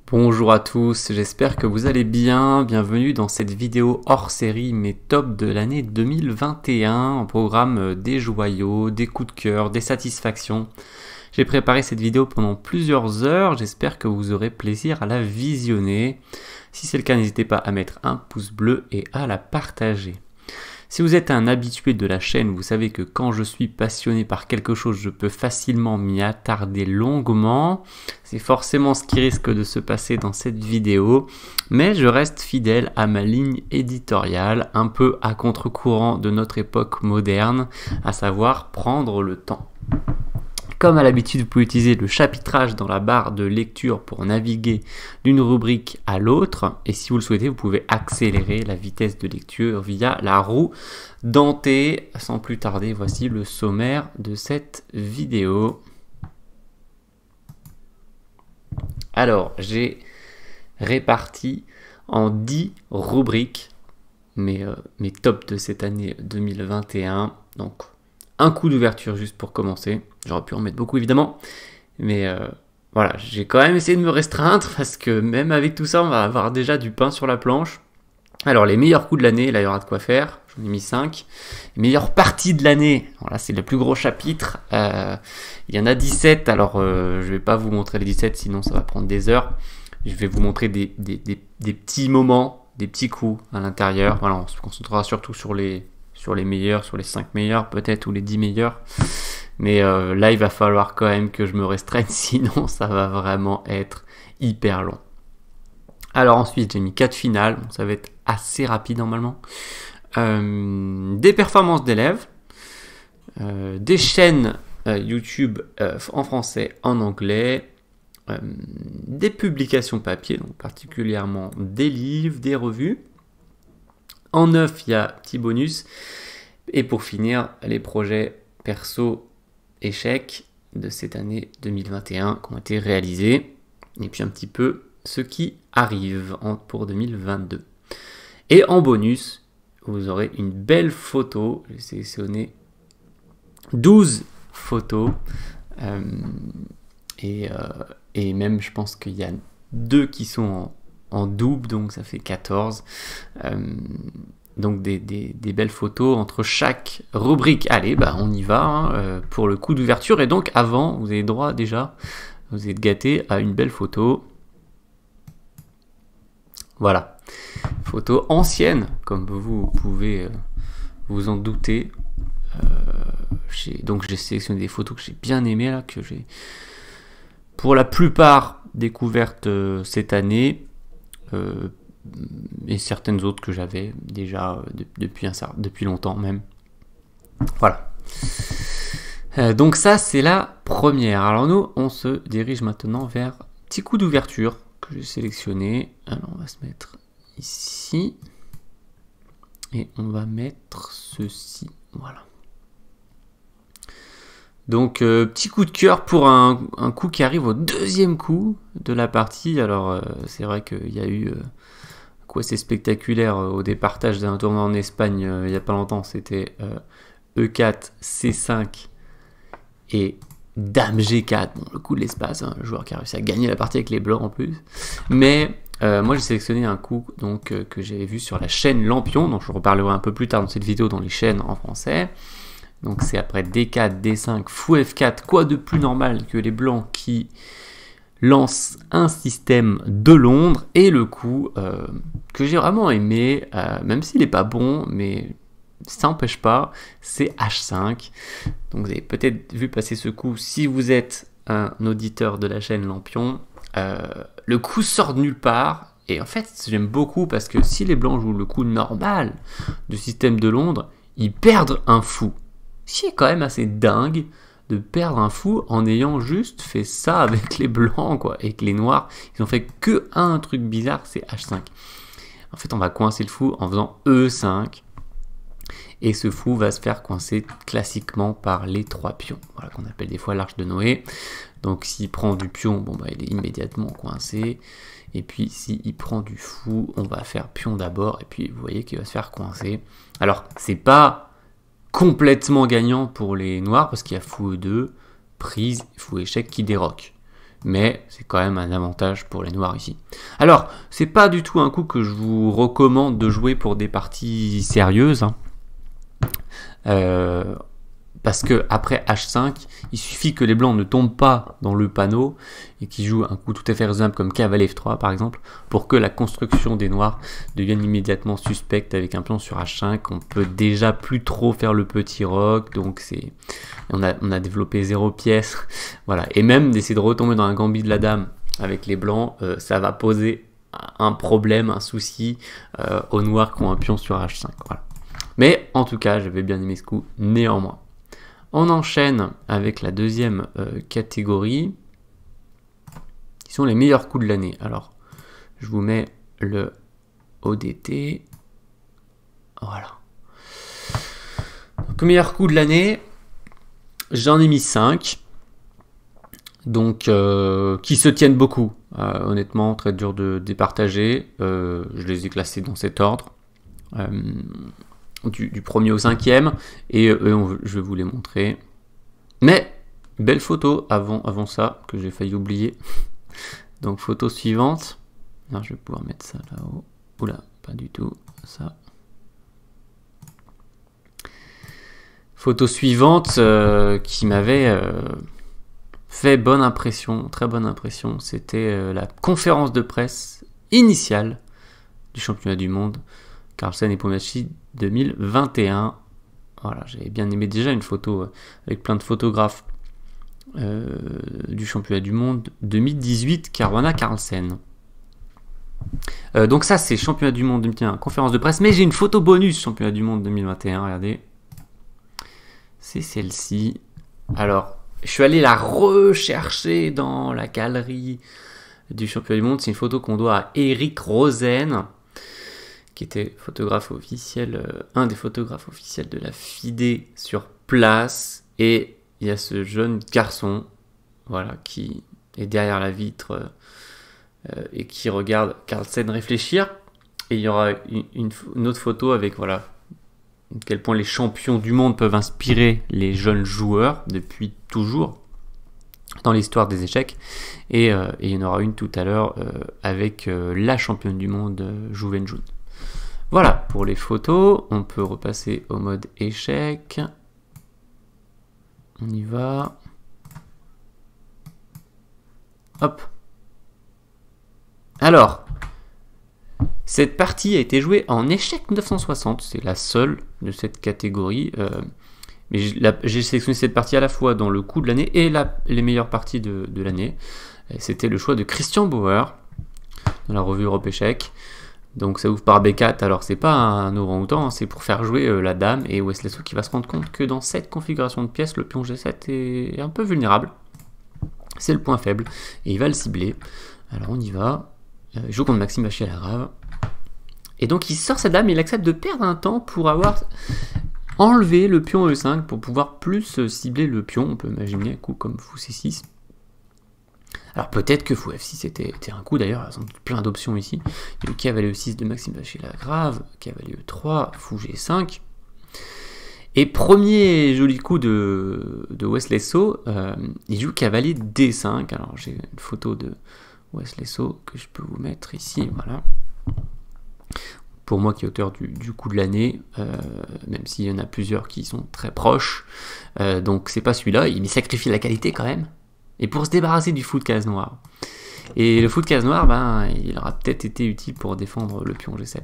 Bonjour à tous, j'espère que vous allez bien. Bienvenue dans cette vidéo hors série mes tops de l'année 2021 en programme des joyaux, des coups de cœur, des satisfactions. J'ai préparé cette vidéo pendant plusieurs heures, j'espère que vous aurez plaisir à la visionner. Si c'est le cas, n'hésitez pas à mettre un pouce bleu et à la partager. Si vous êtes un habitué de la chaîne, vous savez que quand je suis passionné par quelque chose, je peux facilement m'y attarder longuement. C'est forcément ce qui risque de se passer dans cette vidéo, mais je reste fidèle à ma ligne éditoriale, un peu à contre-courant de notre époque moderne, à savoir prendre le temps. Comme à l'habitude, vous pouvez utiliser le chapitrage dans la barre de lecture pour naviguer d'une rubrique à l'autre. Et si vous le souhaitez, vous pouvez accélérer la vitesse de lecture via la roue dentée. Sans plus tarder, voici le sommaire de cette vidéo. Alors, j'ai réparti en 10 rubriques mes tops de cette année 2021. Donc, un coup d'ouverture juste pour commencer. J'aurais pu en mettre beaucoup évidemment, mais voilà, j'ai quand même essayé de me restreindre parce que même avec tout ça, on va avoir déjà du pain sur la planche. Alors les meilleurs coups de l'année, là il y aura de quoi faire, j'en ai mis 5. Les meilleures parties de l'année, là c'est le plus gros chapitre, il y en a 17, alors je vais pas vous montrer les 17 sinon ça va prendre des heures. Je vais vous montrer des petits moments, des petits coups à l'intérieur. Voilà, on se concentrera surtout sur les meilleurs, sur les 5 meilleurs peut-être, ou les 10 meilleurs. Mais là, il va falloir quand même que je me restreigne, sinon ça va vraiment être hyper long. Alors ensuite, j'ai mis 4 finales, bon, ça va être assez rapide normalement. Des performances d'élèves, des chaînes YouTube en français, en anglais, des publications papier, donc particulièrement des livres, des revues. En 9, il y a petit bonus. Et pour finir, les projets perso échecs de cette année 2021 qui ont été réalisés. Et puis un petit peu ce qui arrive pour 2022. Et en bonus, vous aurez une belle photo. J'ai sélectionné 12 photos. Et même, je pense qu'il y a 2 qui sont en double, donc ça fait 14. Donc des belles photos entre chaque rubrique. Allez, on y va pour le coup d'ouverture. Et donc avant, vous avez droit déjà, vous êtes gâté à une belle photo. Voilà, photo ancienne, comme vous pouvez vous en douter. Donc j'ai sélectionné des photos que j'ai bien aimées, là, que j'ai pour la plupart découvertes cette année. Et certaines autres que j'avais déjà depuis longtemps même. Voilà. Donc ça, c'est la première. Alors nous, on se dirige maintenant vers un petit coup d'ouverture que j'ai sélectionné. Alors on va se mettre ici. Et on va mettre ceci. Voilà. Donc petit coup de cœur pour un coup qui arrive au deuxième coup de la partie. Alors c'est vrai qu'il y a eu assez spectaculaire au départage d'un tournoi en Espagne il n'y a pas longtemps. C'était E4, C5 et Dame G4. Bon, le coup de l'espace, le joueur qui a réussi à gagner la partie avec les blancs en plus. Mais moi j'ai sélectionné un coup donc, que j'avais vu sur la chaîne Lampion, dont je reparlerai un peu plus tard dans cette vidéo dans les chaînes en français. Donc c'est après D4, D5, Fou F4, quoi de plus normal que les blancs qui lancent un système de Londres, et le coup que j'ai vraiment aimé, même s'il n'est pas bon, mais ça n'empêche pas, c'est H5. Donc vous avez peut-être vu passer ce coup si vous êtes un auditeur de la chaîne Lampion. Le coup sort de nulle part, et en fait j'aime beaucoup parce que si les blancs jouent le coup normal du système de Londres, ils perdent un fou. C'est quand même assez dingue de perdre un fou en ayant juste fait ça avec les blancs, quoi. Et que les noirs, ils ont fait que un truc bizarre, c'est H5. En fait, on va coincer le fou en faisant E5. Et ce fou va se faire coincer classiquement par les 3 pions. Voilà, qu'on appelle des fois l'arche de Noé. Donc s'il prend du pion, il est immédiatement coincé. Et puis s'il prend du fou, on va faire pion d'abord. Et puis vous voyez qu'il va se faire coincer. Alors, c'est pas complètement gagnant pour les noirs parce qu'il y a fou E2, prise, fou échec qui déroque. mais c'est quand même un avantage pour les noirs ici. Alors, c'est pas du tout un coup que je vous recommande de jouer pour des parties sérieuses, hein. Parce que après H5, il suffit que les blancs ne tombent pas dans le panneau et qu'ils jouent un coup tout à fait raisonnable comme cavalier F3 par exemple, pour que la construction des noirs devienne immédiatement suspecte avec un pion sur H5. On peut déjà plus trop faire le petit roc, donc on a développé 0 pièce, voilà. Et même d'essayer de retomber dans un gambit de la dame avec les blancs, ça va poser un problème, un souci aux noirs qui ont un pion sur H5, voilà. Mais en tout cas, j'avais bien aimé ce coup néanmoins. On enchaîne avec la deuxième catégorie, qui sont les meilleurs coups de l'année. Alors, je vous mets le ODT. Voilà. Donc, meilleur coup de l'année, j'en ai mis 5. Donc, qui se tiennent beaucoup. Honnêtement, très dur de départager. Je les ai classés dans cet ordre. Du premier au 5e, et je vais vous les montrer. Mais, belle photo avant ça, que j'ai failli oublier. Donc, photo suivante. Alors, je vais pouvoir mettre ça là-haut. Oula, pas du tout, ça. Photo suivante qui m'avait fait bonne impression, très bonne impression. C'était la conférence de presse initiale du championnat du monde Carlsen et Pomonachi 2021. Voilà, j'avais bien aimé déjà une photo avec plein de photographes du championnat du monde 2018 Caruana Carlsen. Donc ça c'est championnat du monde 2021, conférence de presse, mais j'ai une photo bonus championnat du monde 2021, regardez. C'est celle-ci. Alors, je suis allé la rechercher dans la galerie du championnat du monde. C'est une photo qu'on doit à Eric Rosen, qui était photographe officiel, un des photographes officiels de la FIDE sur place. Et il y a ce jeune garçon, voilà, qui est derrière la vitre et qui regarde Carlsen réfléchir. Et il y aura une autre photo avec, voilà, à quel point les champions du monde peuvent inspirer les jeunes joueurs depuis toujours dans l'histoire des échecs. Et il y en aura une tout à l'heure avec la championne du monde, Zhu Wenjun. Voilà pour les photos. On peut repasser au mode échec. On y va. Hop. Alors, cette partie a été jouée en échec 960. C'est la seule de cette catégorie. Mais j'ai sélectionné cette partie à la fois dans le coup de l'année et les meilleures parties de l'année. C'était le choix de Christian Bauer dans la revue Europe Échec. Donc ça ouvre par B4, alors c'est pas un orang-outan, hein, c'est pour faire jouer la dame, et Wesley So qui va se rendre compte que dans cette configuration de pièces, le pion G7 est un peu vulnérable. C'est le point faible, et il va le cibler. Alors on y va. Il joue contre Maxime Bachier-Lagrave. Et donc il sort sa dame, et il accepte de perdre un temps pour avoir enlevé le pion E5, pour pouvoir plus cibler le pion. On peut imaginer un coup comme Fou C6. Alors peut-être que Fou F6 était un coup, d'ailleurs, il y a plein d'options ici. Il y a le cavalier E6 de Maxime Bachier-Lagrave, cavalier E3, Fou G5. Et premier joli coup de Wesley So, il joue cavalier D5. Alors j'ai une photo de Wesley So que je peux vous mettre ici, voilà. Pour moi qui est auteur du coup de l'année, même s'il y en a plusieurs qui sont très proches. Donc c'est pas celui-là, il sacrifie la qualité quand même. Et pour se débarrasser du fou de case noire. Et le fou de case noire, ben, il aura peut-être été utile pour défendre le pion G7.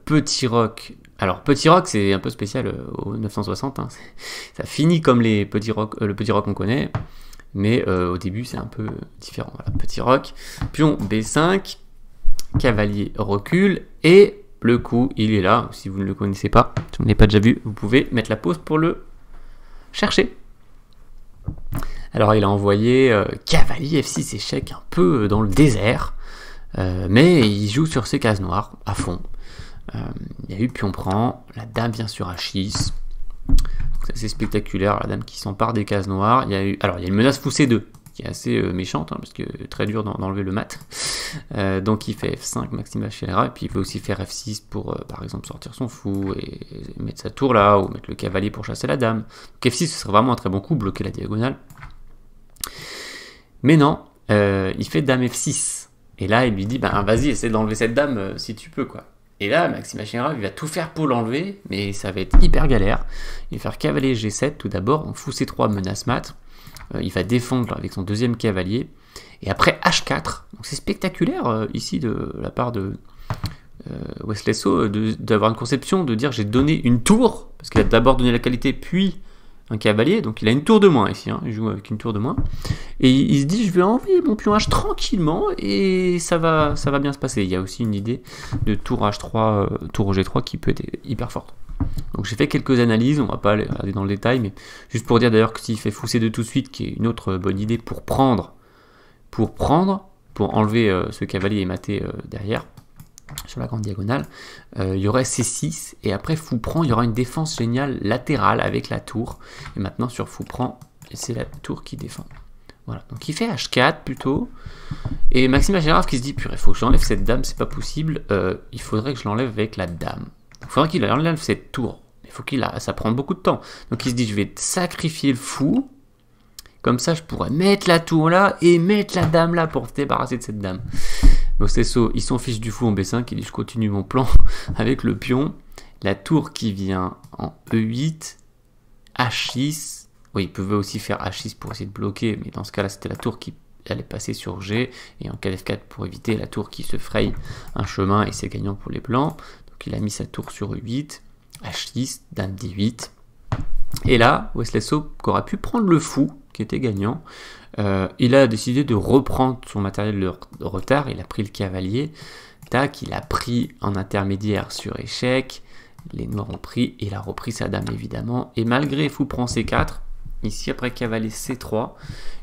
Petit roc. Alors, petit roc, c'est un peu spécial au 960. Hein. Ça finit comme le petit roc qu'on connaît. Mais au début, c'est un peu différent. Voilà, petit roc. Pion B5. Cavalier recule. Et le coup, il est là. Si vous ne le connaissez pas, si vous ne l'avez pas déjà vu, vous pouvez mettre la pause pour le chercher. Alors il a envoyé cavalier F6 échec un peu dans le désert, mais il joue sur ses cases noires à fond. Il y a eu pion prend, la dame vient sur H6, c'est spectaculaire, la dame qui s'empare des cases noires. Il y a une menace Fou C2 qui est assez méchante, hein, parce que très dur d'enlever le mat. Donc il fait F5 Maxime Bachier-Lagrave, et puis il peut aussi faire F6 pour par exemple sortir son fou et mettre sa tour là, ou mettre le cavalier pour chasser la dame. Donc F6 ce serait vraiment un très bon coup, bloquer la diagonale. Mais non, il fait dame F6. Et là, il lui dit, ben vas-y, essaie d'enlever cette dame si tu peux, quoi. Et là, Maxime Achirov, il va tout faire pour l'enlever, mais ça va être hyper galère. Il va faire cavalier G7 tout d'abord, donc fou C3 menace mat. Il va défendre avec son deuxième cavalier. Et après H4, donc c'est spectaculaire ici de la part de Wesley So d'avoir une conception de dire j'ai donné une tour, parce qu'il a d'abord donné la qualité, puis un cavalier, donc il a une tour de moins ici, hein, il joue avec une tour de moins, et il se dit je vais enlever mon pion H tranquillement, et ça va bien se passer. Il y a aussi une idée de tour H3, tour G3 qui peut être hyper forte. Donc j'ai fait quelques analyses, on va pas aller dans le détail, mais juste pour dire d'ailleurs que s'il fait fou C2 tout de suite, qui est une autre bonne idée pour enlever ce cavalier et mater derrière, sur la grande diagonale, il y aurait C6, et après fou prend, il y aura une défense géniale latérale avec la tour, et maintenant sur fou prend, c'est la tour qui défend. Voilà, donc il fait H4 plutôt, et Maxime Achirov qui se dit, purée, il faut que j'enlève cette dame, c'est pas possible, il faudrait que je l'enlève avec la dame. Il faudrait qu'il enlève cette tour, mais ça prend beaucoup de temps. Donc il se dit, je vais sacrifier le fou, comme ça je pourrais mettre la tour là, et mettre la dame là pour se débarrasser de cette dame. Wesley So, il s'en fiche du fou en B5, il dit je continue mon plan avec le pion, la tour qui vient en E8, H6, oui il pouvait aussi faire H6 pour essayer de bloquer, mais dans ce cas là c'était la tour qui allait passer sur G, et en cas F4 pour éviter la tour qui se fraye un chemin, et c'est gagnant pour les blancs. Donc il a mis sa tour sur E8, H6, dame D8, et là Wesley So aurait pu prendre le fou, qui était gagnant. Il a décidé de reprendre son matériel de retard, il a pris le cavalier, tac, il a pris en intermédiaire sur échec, les noirs ont pris, il a repris sa dame évidemment, et malgré fou prend C4, ici après cavalier C3,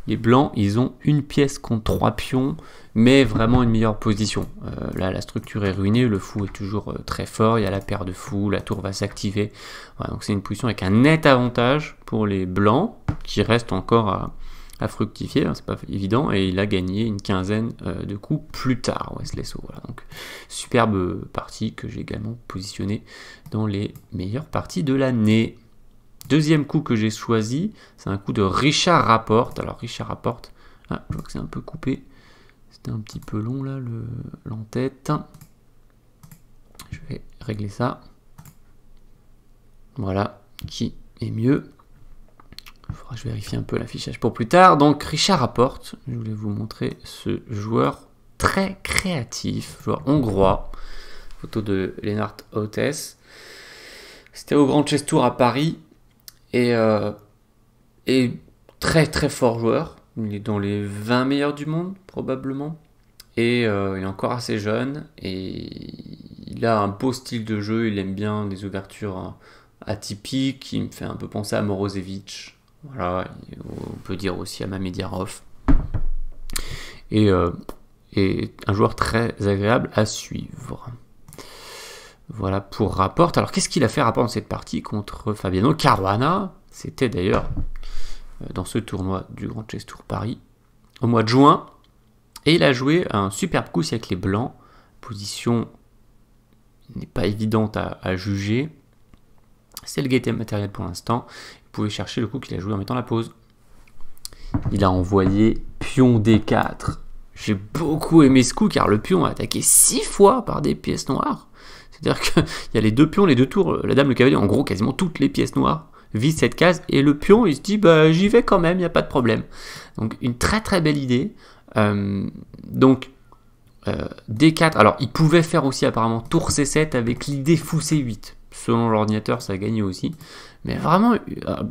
les blancs ils ont une pièce contre 3 pions, mais vraiment une meilleure position. Là la structure est ruinée, le fou est toujours très fort, il y a la paire de fous, la tour va s'activer, voilà, donc c'est une position avec un net avantage pour les blancs, qui restent encore à fructifier, hein, c'est pas évident, et il a gagné une quinzaine de coups plus tard, Wesley So. Voilà, donc superbe partie que j'ai également positionnée dans les meilleures parties de l'année. Deuxième coup que j'ai choisi, c'est un coup de Richard Rapporte. Alors Richard Rapporte, je vois que c'est un peu coupé, c'était un petit peu long là, l'entête. Je vais régler ça. Voilà, qui est mieux. Il faudra que je vérifie un peu l'affichage pour plus tard. Donc Richard Rapporte, je voulais vous montrer ce joueur très créatif, joueur hongrois, photo de Lennart Hotès. C'était au Grand Chess Tour à Paris, et très très fort joueur. Il est dans les 20 meilleurs du monde probablement, et il est encore assez jeune, et il a un beau style de jeu, il aime bien des ouvertures atypiques, il me fait un peu penser à Morozevich. Voilà, on peut dire aussi à Mamediarov. Et un joueur très agréable à suivre. Voilà pour Rapporte. Alors qu'est-ce qu'il a fait Rapporte dans cette partie contre Fabiano Caruana? C'était d'ailleurs dans ce tournoi du Grand Chess Tour Paris au mois de juin. Et il a joué un superbe coup avec les blancs. Position n'est pas évidente à juger. C'est le gaieté matériel pour l'instant. Vous pouvez chercher le coup qu'il a joué en mettant la pause. Il a envoyé pion D4. J'ai beaucoup aimé ce coup car le pion a attaqué 6 fois par des pièces noires. C'est-à-dire qu'il y a les deux pions, les deux tours, la dame, le cavalier, en gros quasiment toutes les pièces noires visent cette case, et le pion il se dit bah j'y vais quand même, il n'y a pas de problème. Donc une très très belle idée. D4, alors il pouvait faire aussi apparemment tour C7 avec l'idée fou C8. Selon l'ordinateur, ça a gagné aussi. Mais vraiment,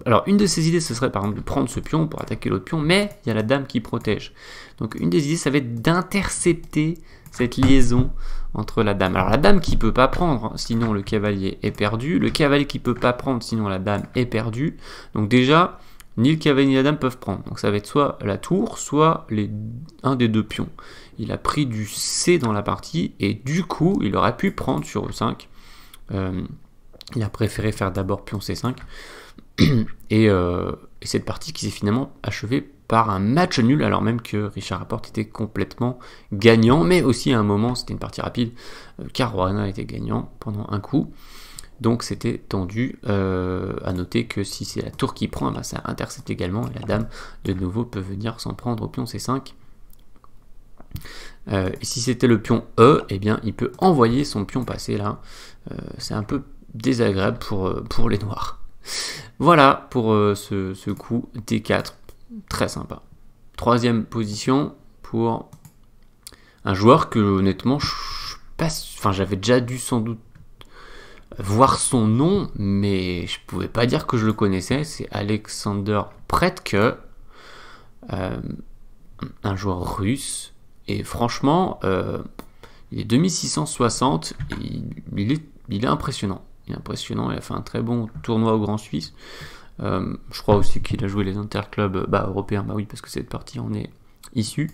alors une de ces idées, ce serait par exemple de prendre ce pion pour attaquer l'autre pion, mais il y a la dame qui protège. Donc une des idées, ça va être d'intercepter cette liaison entre la dame. Alors la dame qui ne peut pas prendre, sinon le cavalier est perdu. Le cavalier qui ne peut pas prendre, sinon la dame est perdue. Donc déjà, ni le cavalier ni la dame peuvent prendre. Donc ça va être soit la tour, soit un des deux pions. Il a pris du C dans la partie, et du coup, il aurait pu prendre sur E5. Il a préféré faire d'abord pion C5, et cette partie qui s'est finalement achevée par un match nul, alors même que Richard Rapporte était complètement gagnant, mais aussi à un moment, c'était une partie rapide, Caruana était gagnant pendant un coup, donc c'était tendu. À noter que si c'est la tour qui prend, ben ça intercepte également, et la dame de nouveau peut venir s'en prendre au pion C5 Et si c'était le pion E, eh bien, il peut envoyer son pion passer là. C'est un peu désagréable pour les noirs. Voilà pour ce coup D4. Très sympa. Troisième position pour un joueur que honnêtement, j'avais déjà dû sans doute voir son nom, mais je pouvais pas dire que je le connaissais. C'est Alexander Predke, un joueur russe. Et franchement, il est 2660. Il est impressionnant. Il est impressionnant. Il a fait un très bon tournoi au Grand Suisse. Je crois aussi qu'il a joué les interclubs européens. Bah oui, parce que cette partie en est issue.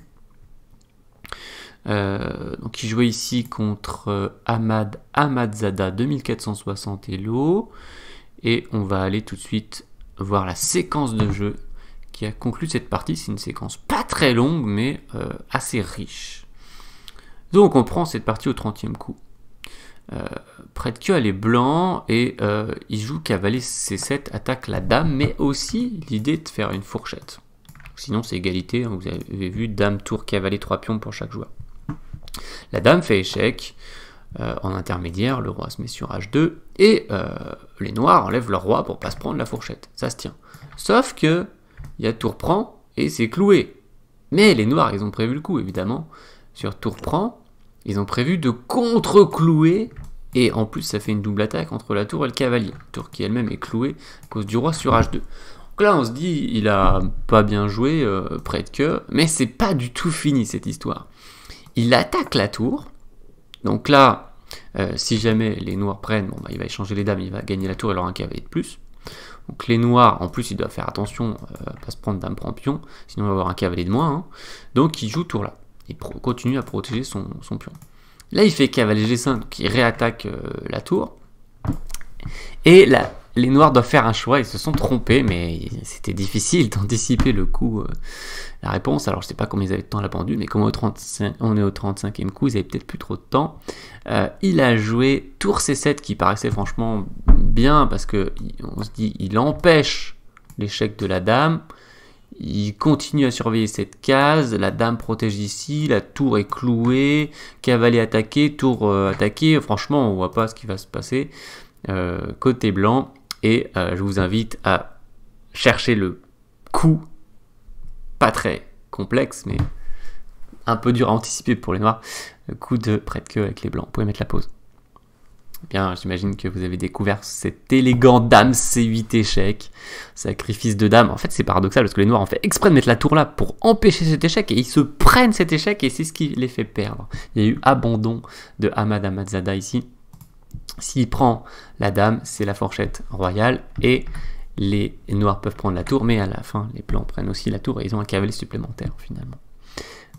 Donc il jouait ici contre Ahmad Ahmadzada 2460 Elo. Et on va aller tout de suite voir la séquence de jeu qui a conclu cette partie. C'est une séquence pas très longue mais assez riche. Donc on prend cette partie au 30e coup. Predke a les blancs et il joue cavalier C7, attaque la dame, mais aussi l'idée de faire une fourchette. Sinon c'est égalité, hein, vous avez vu, dame, tour, cavalier, 3 pions pour chaque joueur. La dame fait échec en intermédiaire, le roi se met sur H2 et les noirs enlèvent leur roi pour pas se prendre la fourchette. Ça se tient. Sauf que il y a tour prend et c'est cloué. Mais les noirs ils ont prévu le coup évidemment. Sur tour prend, ils ont prévu de contre-clouer et en plus ça fait une double attaque entre la tour et le cavalier. La tour qui elle-même est clouée à cause du roi sur H2. Donc là on se dit il a pas bien joué Predke, mais c'est pas du tout fini cette histoire. Il attaque la tour, donc là, si jamais les noirs prennent, bon, bah, il va échanger les dames, il va gagner la tour, il aura un cavalier de plus. Donc les noirs, en plus, il doit faire attention à ne pas se prendre dame prend pion, sinon il va avoir un cavalier de moins. Hein. Donc il joue tour là, il continue à protéger son pion. Là, il fait cavalier G5, donc il réattaque la tour. Et là, les noirs doivent faire un choix, ils se sont trompés, mais c'était difficile d'anticiper le coup, la réponse. Alors je sais pas combien ils avaient de temps à la pendule, mais comme on est au 35e coup, ils avaient peut-être plus trop de temps. Il a joué tour C7 qui paraissait franchement bien, parce que on se dit, il empêche l'échec de la dame, il continue à surveiller cette case, la dame protège ici, la tour est clouée, cavalier attaqué, tour attaqué, franchement on voit pas ce qui va se passer côté blanc. Et je vous invite à chercher le coup, pas très complexe, mais un peu dur à anticiper pour les noirs, le coup de Predke avec les blancs. Vous pouvez mettre la pause. Bien, j'imagine que vous avez découvert cet élégant dame C8 échec, sacrifice de dame. En fait, c'est paradoxal parce que les noirs ont fait exprès de mettre la tour là pour empêcher cet échec et ils se prennent cet échec et c'est ce qui les fait perdre. Il y a eu abandon de Ahmad Ahmadzada ici. S'il prend la dame, c'est la fourchette royale et les noirs peuvent prendre la tour, mais à la fin, les blancs prennent aussi la tour et ils ont un cavalier supplémentaire finalement.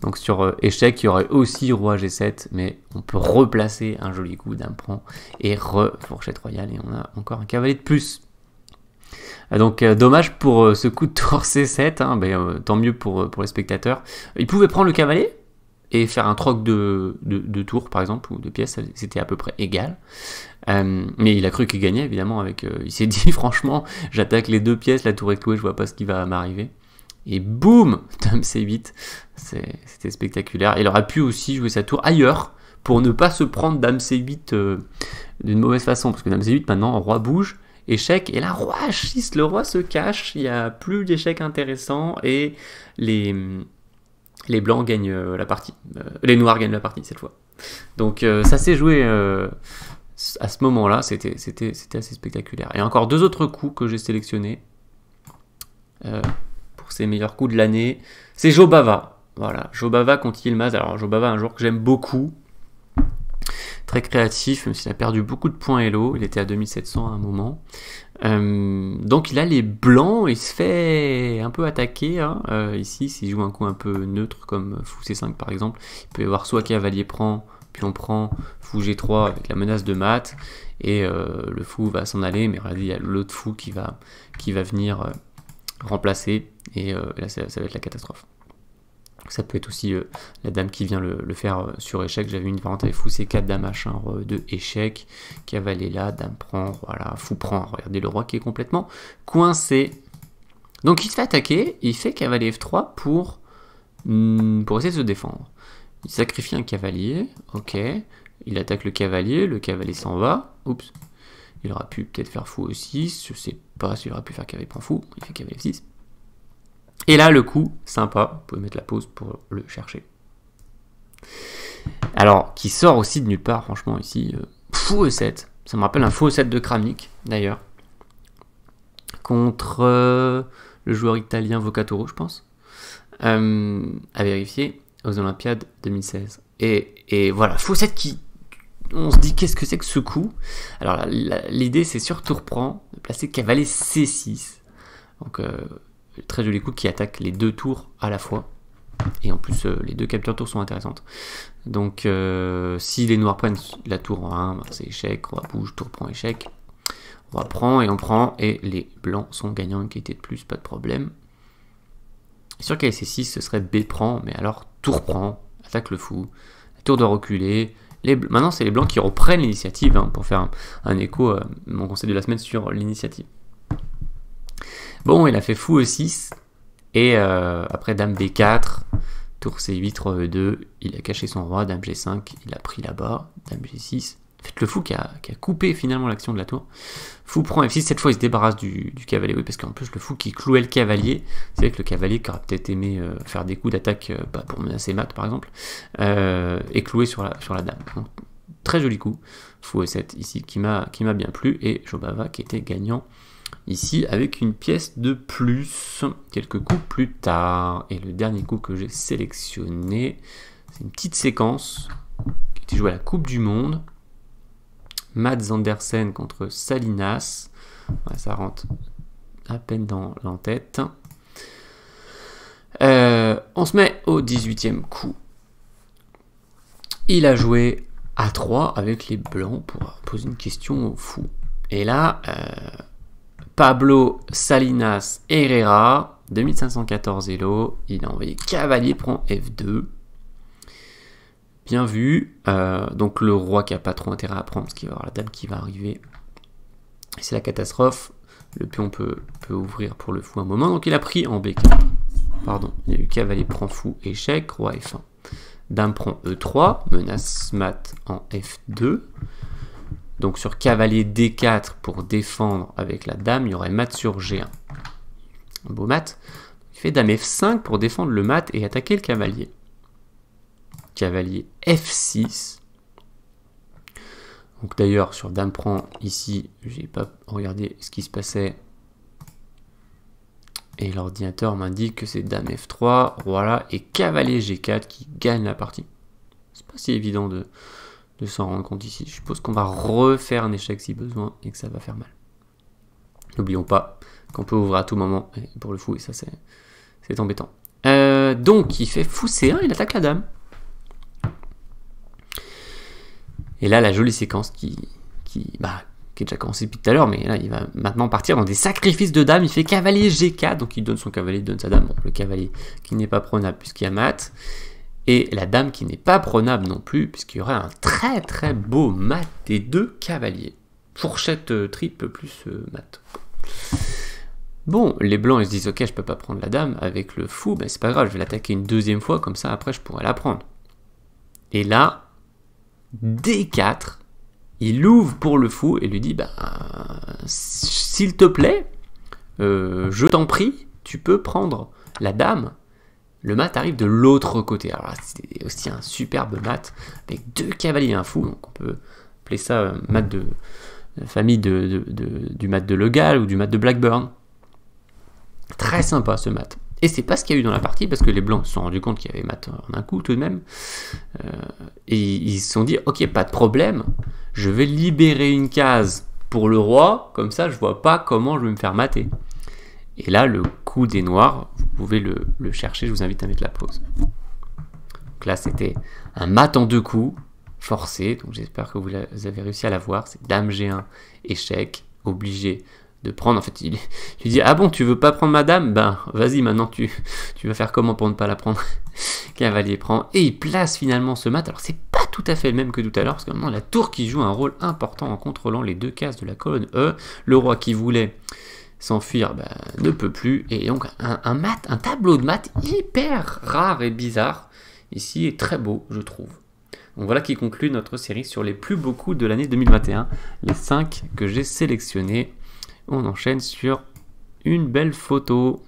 Donc sur échec, il y aurait aussi roi G7, mais on peut replacer un joli coup, dame prend et fourchette royale et on a encore un cavalier de plus. Donc dommage pour ce coup de tour C7, hein, tant mieux pour les spectateurs. Il pouvait prendre le cavalier et faire un troc de tours par exemple, ou de pièces, c'était à peu près égal. Mais il a cru qu'il gagnait évidemment avec... il s'est dit franchement, j'attaque les deux pièces, la tour est clouée, je vois pas ce qui va m'arriver. Et boum, dame C8, c'était spectaculaire. Il aurait pu aussi jouer sa tour ailleurs, pour ne pas se prendre dame C8 d'une mauvaise façon, parce que dame C8 maintenant, roi bouge, échec, et là roi H6, le roi se cache, il n'y a plus d'échecs intéressants, et les blancs gagnent la partie. Les noirs gagnent la partie cette fois. Donc ça s'est joué à ce moment-là, c'était assez spectaculaire. Et encore deux autres coups que j'ai sélectionnés pour ces meilleurs coups de l'année. C'est Jobava. Voilà, Jobava contre Yilmaz. Alors Jobava, un joueur que j'aime beaucoup. Très créatif, même s'il a perdu beaucoup de points Elo. Il était à 2700 à un moment. Donc il a les blancs, il se fait un peu attaquer hein. Ici s'il joue un coup un peu neutre comme fou C5 par exemple, il peut y avoir soit cavalier prend, puis on prend fou G3 avec la menace de mat et le fou va s'en aller, mais regardez il y a l'autre fou qui va venir remplacer et là ça va être la catastrophe. Ça peut être aussi la dame qui vient le faire sur échec. J'avais une variante avec fou C4, dame H1, roi E2, échec, cavalier là, dame prend, voilà, fou prend. Regardez le roi qui est complètement coincé. Donc il se fait attaquer, il fait cavalier F3 pour essayer de se défendre. Il sacrifie un cavalier, ok. Il attaque le cavalier s'en va. Oups. Il aurait pu peut-être faire fou E6, je sais pas s'il aurait pu faire cavalier prend fou, il fait cavalier F6. Et là, le coup, sympa, vous pouvez mettre la pause pour le chercher. Alors, qui sort aussi de nulle part, franchement, ici, fou E7. Ça me rappelle un fou E7 de Kramnik, d'ailleurs. Contre le joueur italien Vocatoro, je pense. À vérifier aux Olympiades 2016. Et voilà, fou E7 qui... On se dit, qu'est-ce que c'est que ce coup? Alors, l'idée, c'est sur tour prend, de placer cavalier C6. Donc, très joli coup qui attaque les deux tours à la fois. Et en plus, les deux captures tours sont intéressantes. Donc, si les noirs prennent la tour en 1, ben, c'est échec, roi bouge, tour prend, échec. Roi prend, et on prend, et les blancs sont gagnants une qualité de plus, pas de problème. Sur cavalier C6, ce serait B prend, mais alors tour prend, attaque le fou, tour de reculer. Maintenant, c'est les blancs qui reprennent l'initiative, hein, pour faire un écho à mon conseil de la semaine sur l'initiative. Bon, il a fait fou E6, et après dame B4, tour C8, roi E2, il a caché son roi, dame G5, il a pris là-bas, dame G6. Faites le fou qui a coupé finalement l'action de la tour. Fou prend F6, cette fois il se débarrasse du cavalier, oui, parce qu'en plus le fou qui clouait le cavalier, c'est vrai que le cavalier qui aurait peut-être aimé faire des coups d'attaque pour menacer mat par exemple, est cloué sur la dame. Donc, très joli coup, fou E7 ici qui m'a bien plu, et Jobava qui était gagnant ici avec une pièce de plus quelques coups plus tard. Et le dernier coup que j'ai sélectionné, c'est une petite séquence qui était jouée à la Coupe du Monde. Mats Andersen contre Salinas. Ouais, ça rentre à peine dans l'entête. On se met au 18e coup. Il a joué A3 avec les blancs pour poser une question au fou. Et là, Pablo Salinas Herrera, 2514 Elo, il a envoyé cavalier prend F2. Bien vu. Donc le roi qui n'a pas trop intérêt à prendre parce qu'il va y avoir la dame qui va arriver. C'est la catastrophe. Le pion peut ouvrir pour le fou un moment. Donc il a pris en B4. Pardon. Il y a eu cavalier prend fou, échec, roi F1. Dame prend E3, menace mat en F2. Donc sur cavalier D4 pour défendre avec la dame, il y aurait mat sur G1. Un beau mat. Il fait dame F5 pour défendre le mat et attaquer le cavalier. Cavalier F6. Donc d'ailleurs sur dame prend ici, j'ai pas regardé ce qui se passait et l'ordinateur m'indique que c'est dame F3, voilà, et cavalier G4 qui gagne la partie. C'est pas si évident de s'en rendre compte ici. Je suppose qu'on va refaire un échec si besoin et que ça va faire mal. N'oublions pas qu'on peut ouvrir à tout moment pour le fou et ça c'est embêtant. Donc il fait fou C1, il attaque la dame. Et là, la jolie séquence qui est déjà commencée depuis tout à l'heure, mais là, il va maintenant partir dans des sacrifices de dames. Il fait cavalier G4, donc il donne son cavalier, il donne sa dame. Bon, le cavalier qui n'est pas prenable puisqu'il y a mat. Et la dame qui n'est pas prenable non plus, puisqu'il y aurait un très très beau mat des deux cavaliers. Fourchette triple plus mat. Bon, les blancs, ils se disent, ok, je peux pas prendre la dame avec le fou, ben c'est pas grave, je vais l'attaquer une deuxième fois, comme ça, après, je pourrais la prendre. Et là, D4, il ouvre pour le fou et lui dit, bah, s'il te plaît, je t'en prie, tu peux prendre la dame. Le mat arrive de l'autre côté. Alors là, c'est aussi un superbe mat avec deux cavaliers et un fou. Donc on peut appeler ça mat de famille du mat de Le Gall ou du mat de Blackburn. Très sympa ce mat. Et c'est pas ce qu'il y a eu dans la partie parce que les blancs se sont rendus compte qu'il y avait mat en un coup tout de même. Et ils se sont dit, ok, pas de problème, je vais libérer une case pour le roi, comme ça je vois pas comment je vais me faire mater. Et là, le coup des noirs, vous pouvez le chercher, je vous invite à mettre la pause. Donc là, c'était un mat en deux coups, forcé, donc j'espère que vous avez réussi à la voir. C'est dame G1, échec, obligé de prendre. En fait, il dit, ah bon, tu veux pas prendre ma dame? Ben, vas-y, maintenant, tu vas faire comment pour ne pas la prendre? Cavalier prend, et il place finalement ce mat. Alors, c'est pas tout à fait le même que tout à l'heure, parce que maintenant, la tour qui joue un rôle important en contrôlant les deux cases de la colonne E. Le roi qui voulait s'enfuir ne peut plus, et donc un tableau de maths hyper rare et bizarre. ici est très beau, je trouve. Donc voilà qui conclut notre série sur les plus beaux coups de l'année 2021. Les 5 que j'ai sélectionnés. On enchaîne sur une belle photo.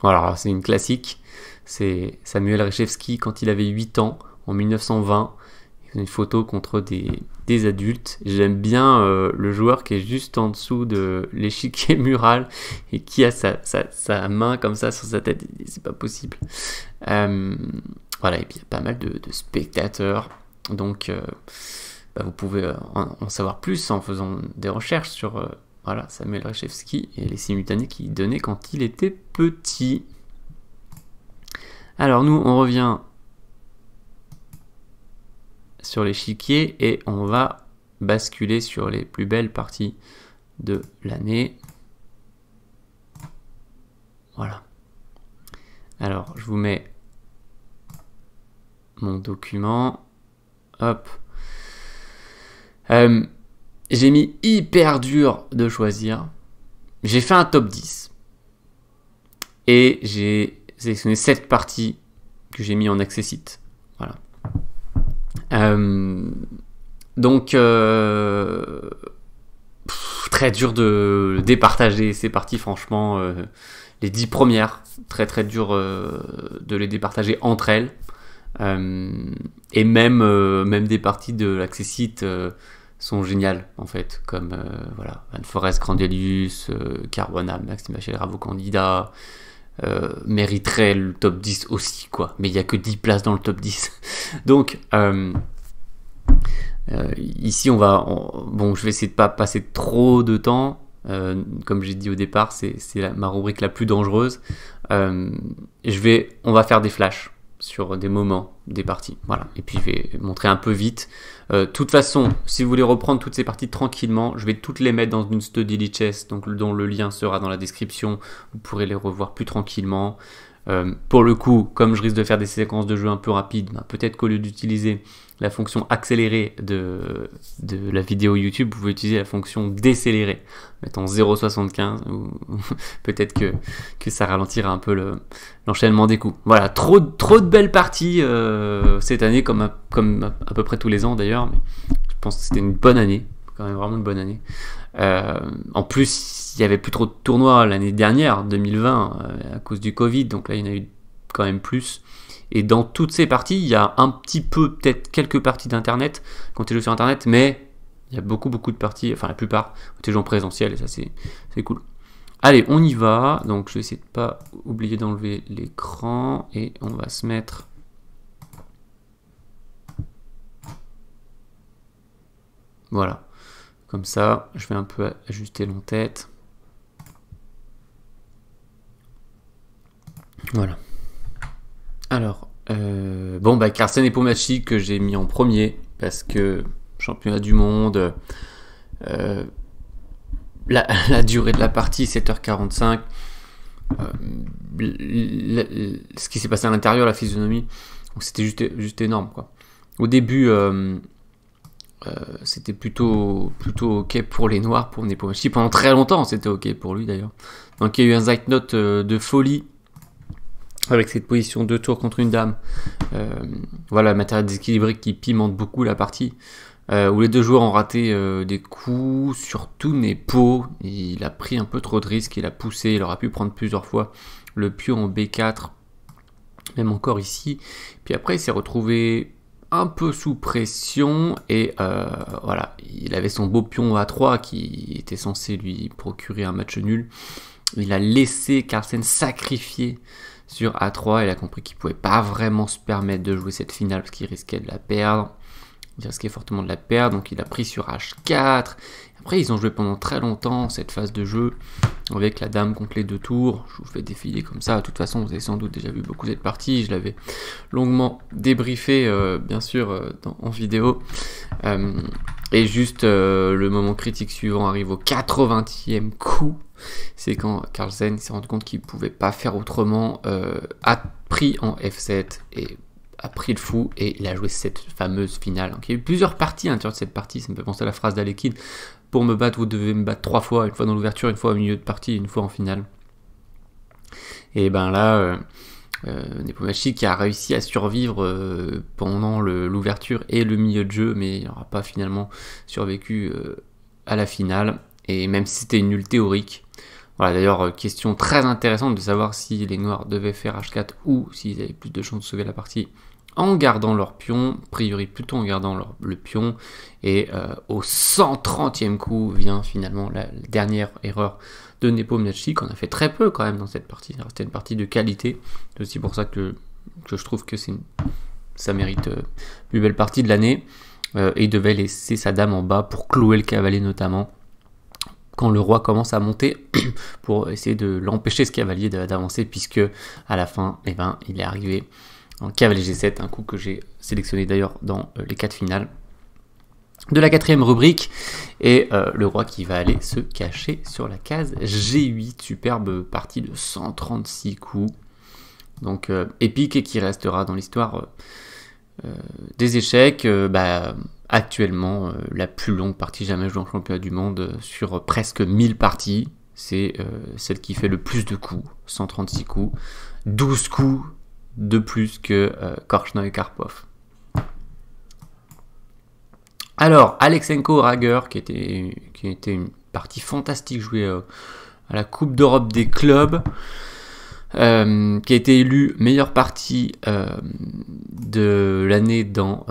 Voilà, c'est une classique. C'est Samuel Rzeczewski quand il avait 8 ans, en 1920. Une photo contre des adultes. J'aime bien le joueur qui est juste en dessous de l'échiquier mural et qui a sa main comme ça sur sa tête. C'est pas possible. Voilà, et puis il y a pas mal de spectateurs. Donc, vous pouvez en savoir plus en faisant des recherches sur voilà, Samuel Rzeczewski et les simultanés qu'il donnait quand il était petit. Alors, nous, on revient sur l'échiquier et on va basculer sur les plus belles parties de l'année. Voilà. Alors, je vous mets mon document. Hop. J'ai mis hyper dur de choisir. J'ai fait un top 10. Et j'ai sélectionné 7 parties que j'ai mis en accessite. Voilà. Donc, très dur de départager ces parties, franchement. Les 10 premières, très dur de les départager entre elles. Et même des parties de l'accessite sont géniales, en fait. Comme voilà, Van Forest, Grandelius, Caruana, Maxime Hachel, Ravo Candida. Mériterait le top 10 aussi, quoi. Mais il n'y a que 10 places dans le top 10. Donc, ici, bon, je vais essayer de pas passer trop de temps. Comme j'ai dit au départ, c'est ma rubrique la plus dangereuse. On va faire des flashs sur des moments, des parties. Voilà. Et puis, je vais montrer un peu vite. De toute façon, si vous voulez reprendre toutes ces parties tranquillement, je vais toutes les mettre dans une study lichess, donc dont le lien sera dans la description. Vous pourrez les revoir plus tranquillement. Pour le coup, comme je risque de faire des séquences de jeu un peu rapides, peut-être qu'au lieu d'utiliser la fonction accélérée de la vidéo YouTube, vous pouvez utiliser la fonction décélérée, mettant 0,75, ou peut-être que ça ralentira un peu l'enchaînement des coups. Voilà, trop de belles parties cette année, comme à peu près tous les ans d'ailleurs, mais je pense que c'était une bonne année, quand même vraiment une bonne année. En plus, il n'y avait plus trop de tournois l'année dernière, 2020, à cause du Covid, donc là il y en a eu quand même plus. Et dans toutes ces parties, il y a un petit peu, peut-être quelques parties d'internet, quand tu joues sur internet, mais il y a beaucoup de parties, enfin la plupart, quand tu joues en présentiel, et ça c'est cool. Allez, on y va. Donc je vais essayer de pas oublier d'enlever l'écran, et on va se mettre... Voilà. Comme ça, je vais un peu ajuster l'en-tête. Voilà. Alors, Carlsen et Pomachi que j'ai mis en premier, parce que championnat du monde, la durée de la partie, 7h45, ce qui s'est passé à l'intérieur, la physionomie, c'était juste énorme, quoi. Au début... c'était plutôt ok pour les noirs, pour Nepomniachtchi. Pendant très longtemps, c'était ok pour lui d'ailleurs. Donc il y a eu un Zeitnote de folie avec cette position 2 tours contre une dame. Voilà, matériel déséquilibré qui pimente beaucoup la partie. Où les deux joueurs ont raté des coups, surtout Nepo. Il a pris un peu trop de risques, il a poussé, il aura pu prendre plusieurs fois le pion en B4, même encore ici. Puis après, il s'est retrouvé un peu sous pression et voilà, il avait son beau pion A3 qui était censé lui procurer un match nul. Il a laissé Carlsen sacrifier sur A3, il a compris qu'il ne pouvait pas vraiment se permettre de jouer cette finale parce qu'il risquait de la perdre. Il risquait fortement de la perdre, donc il a pris sur H4. Après, ils ont joué pendant très longtemps cette phase de jeu avec la dame contre les 2 tours. Je vous fais défiler comme ça. De toute façon, vous avez sans doute déjà vu beaucoup cette partie. Je l'avais longuement débriefé, bien sûr, en vidéo. Et juste le moment critique suivant arrive au 80e coup. C'est quand Carlsen s'est rendu compte qu'il ne pouvait pas faire autrement. A pris en F7 et a pris le fou et il a joué cette fameuse finale. Donc, il y a eu plusieurs parties à l'intérieur de cette partie. Ça me fait penser à la phrase d'Alekhine. Pour me battre, vous devez me battre 3 fois. Une fois dans l'ouverture, une fois au milieu de partie, une fois en finale. Et ben là, Nepomniachtchi qui a réussi à survivre pendant l'ouverture et le milieu de jeu, mais il n'aura pas finalement survécu à la finale, et même si c'était une nulle théorique. Voilà, d'ailleurs, question très intéressante de savoir si les noirs devaient faire H4 ou s'ils avaient plus de chances de sauver la partie en gardant leur pion, a priori plutôt en gardant le pion, et au 130e coup vient finalement la dernière erreur de Nepomniachtchi, qu'on a fait très peu quand même dans cette partie. C'était une partie de qualité, c'est aussi pour ça que je trouve que ça mérite plus belle partie de l'année, et il devait laisser sa dame en bas pour clouer le cavalier notamment, quand le roi commence à monter, pour essayer de l'empêcher ce cavalier d'avancer, puisque à la fin, eh ben, il est arrivé en cavalier G7, un coup que j'ai sélectionné d'ailleurs dans les 4 finales de la 4e rubrique, et le roi qui va aller se cacher sur la case G8, superbe partie de 136 coups, donc épique, et qui restera dans l'histoire des échecs, actuellement la plus longue partie jamais jouée en championnat du monde, sur presque 1000 parties, c'est celle qui fait le plus de coups, 136 coups, 12 coups de plus que Korchnoi et Karpov. Alors, Aleksenko-Rager, qui était une partie fantastique jouée à la Coupe d'Europe des clubs, qui a été élu meilleure partie de l'année dans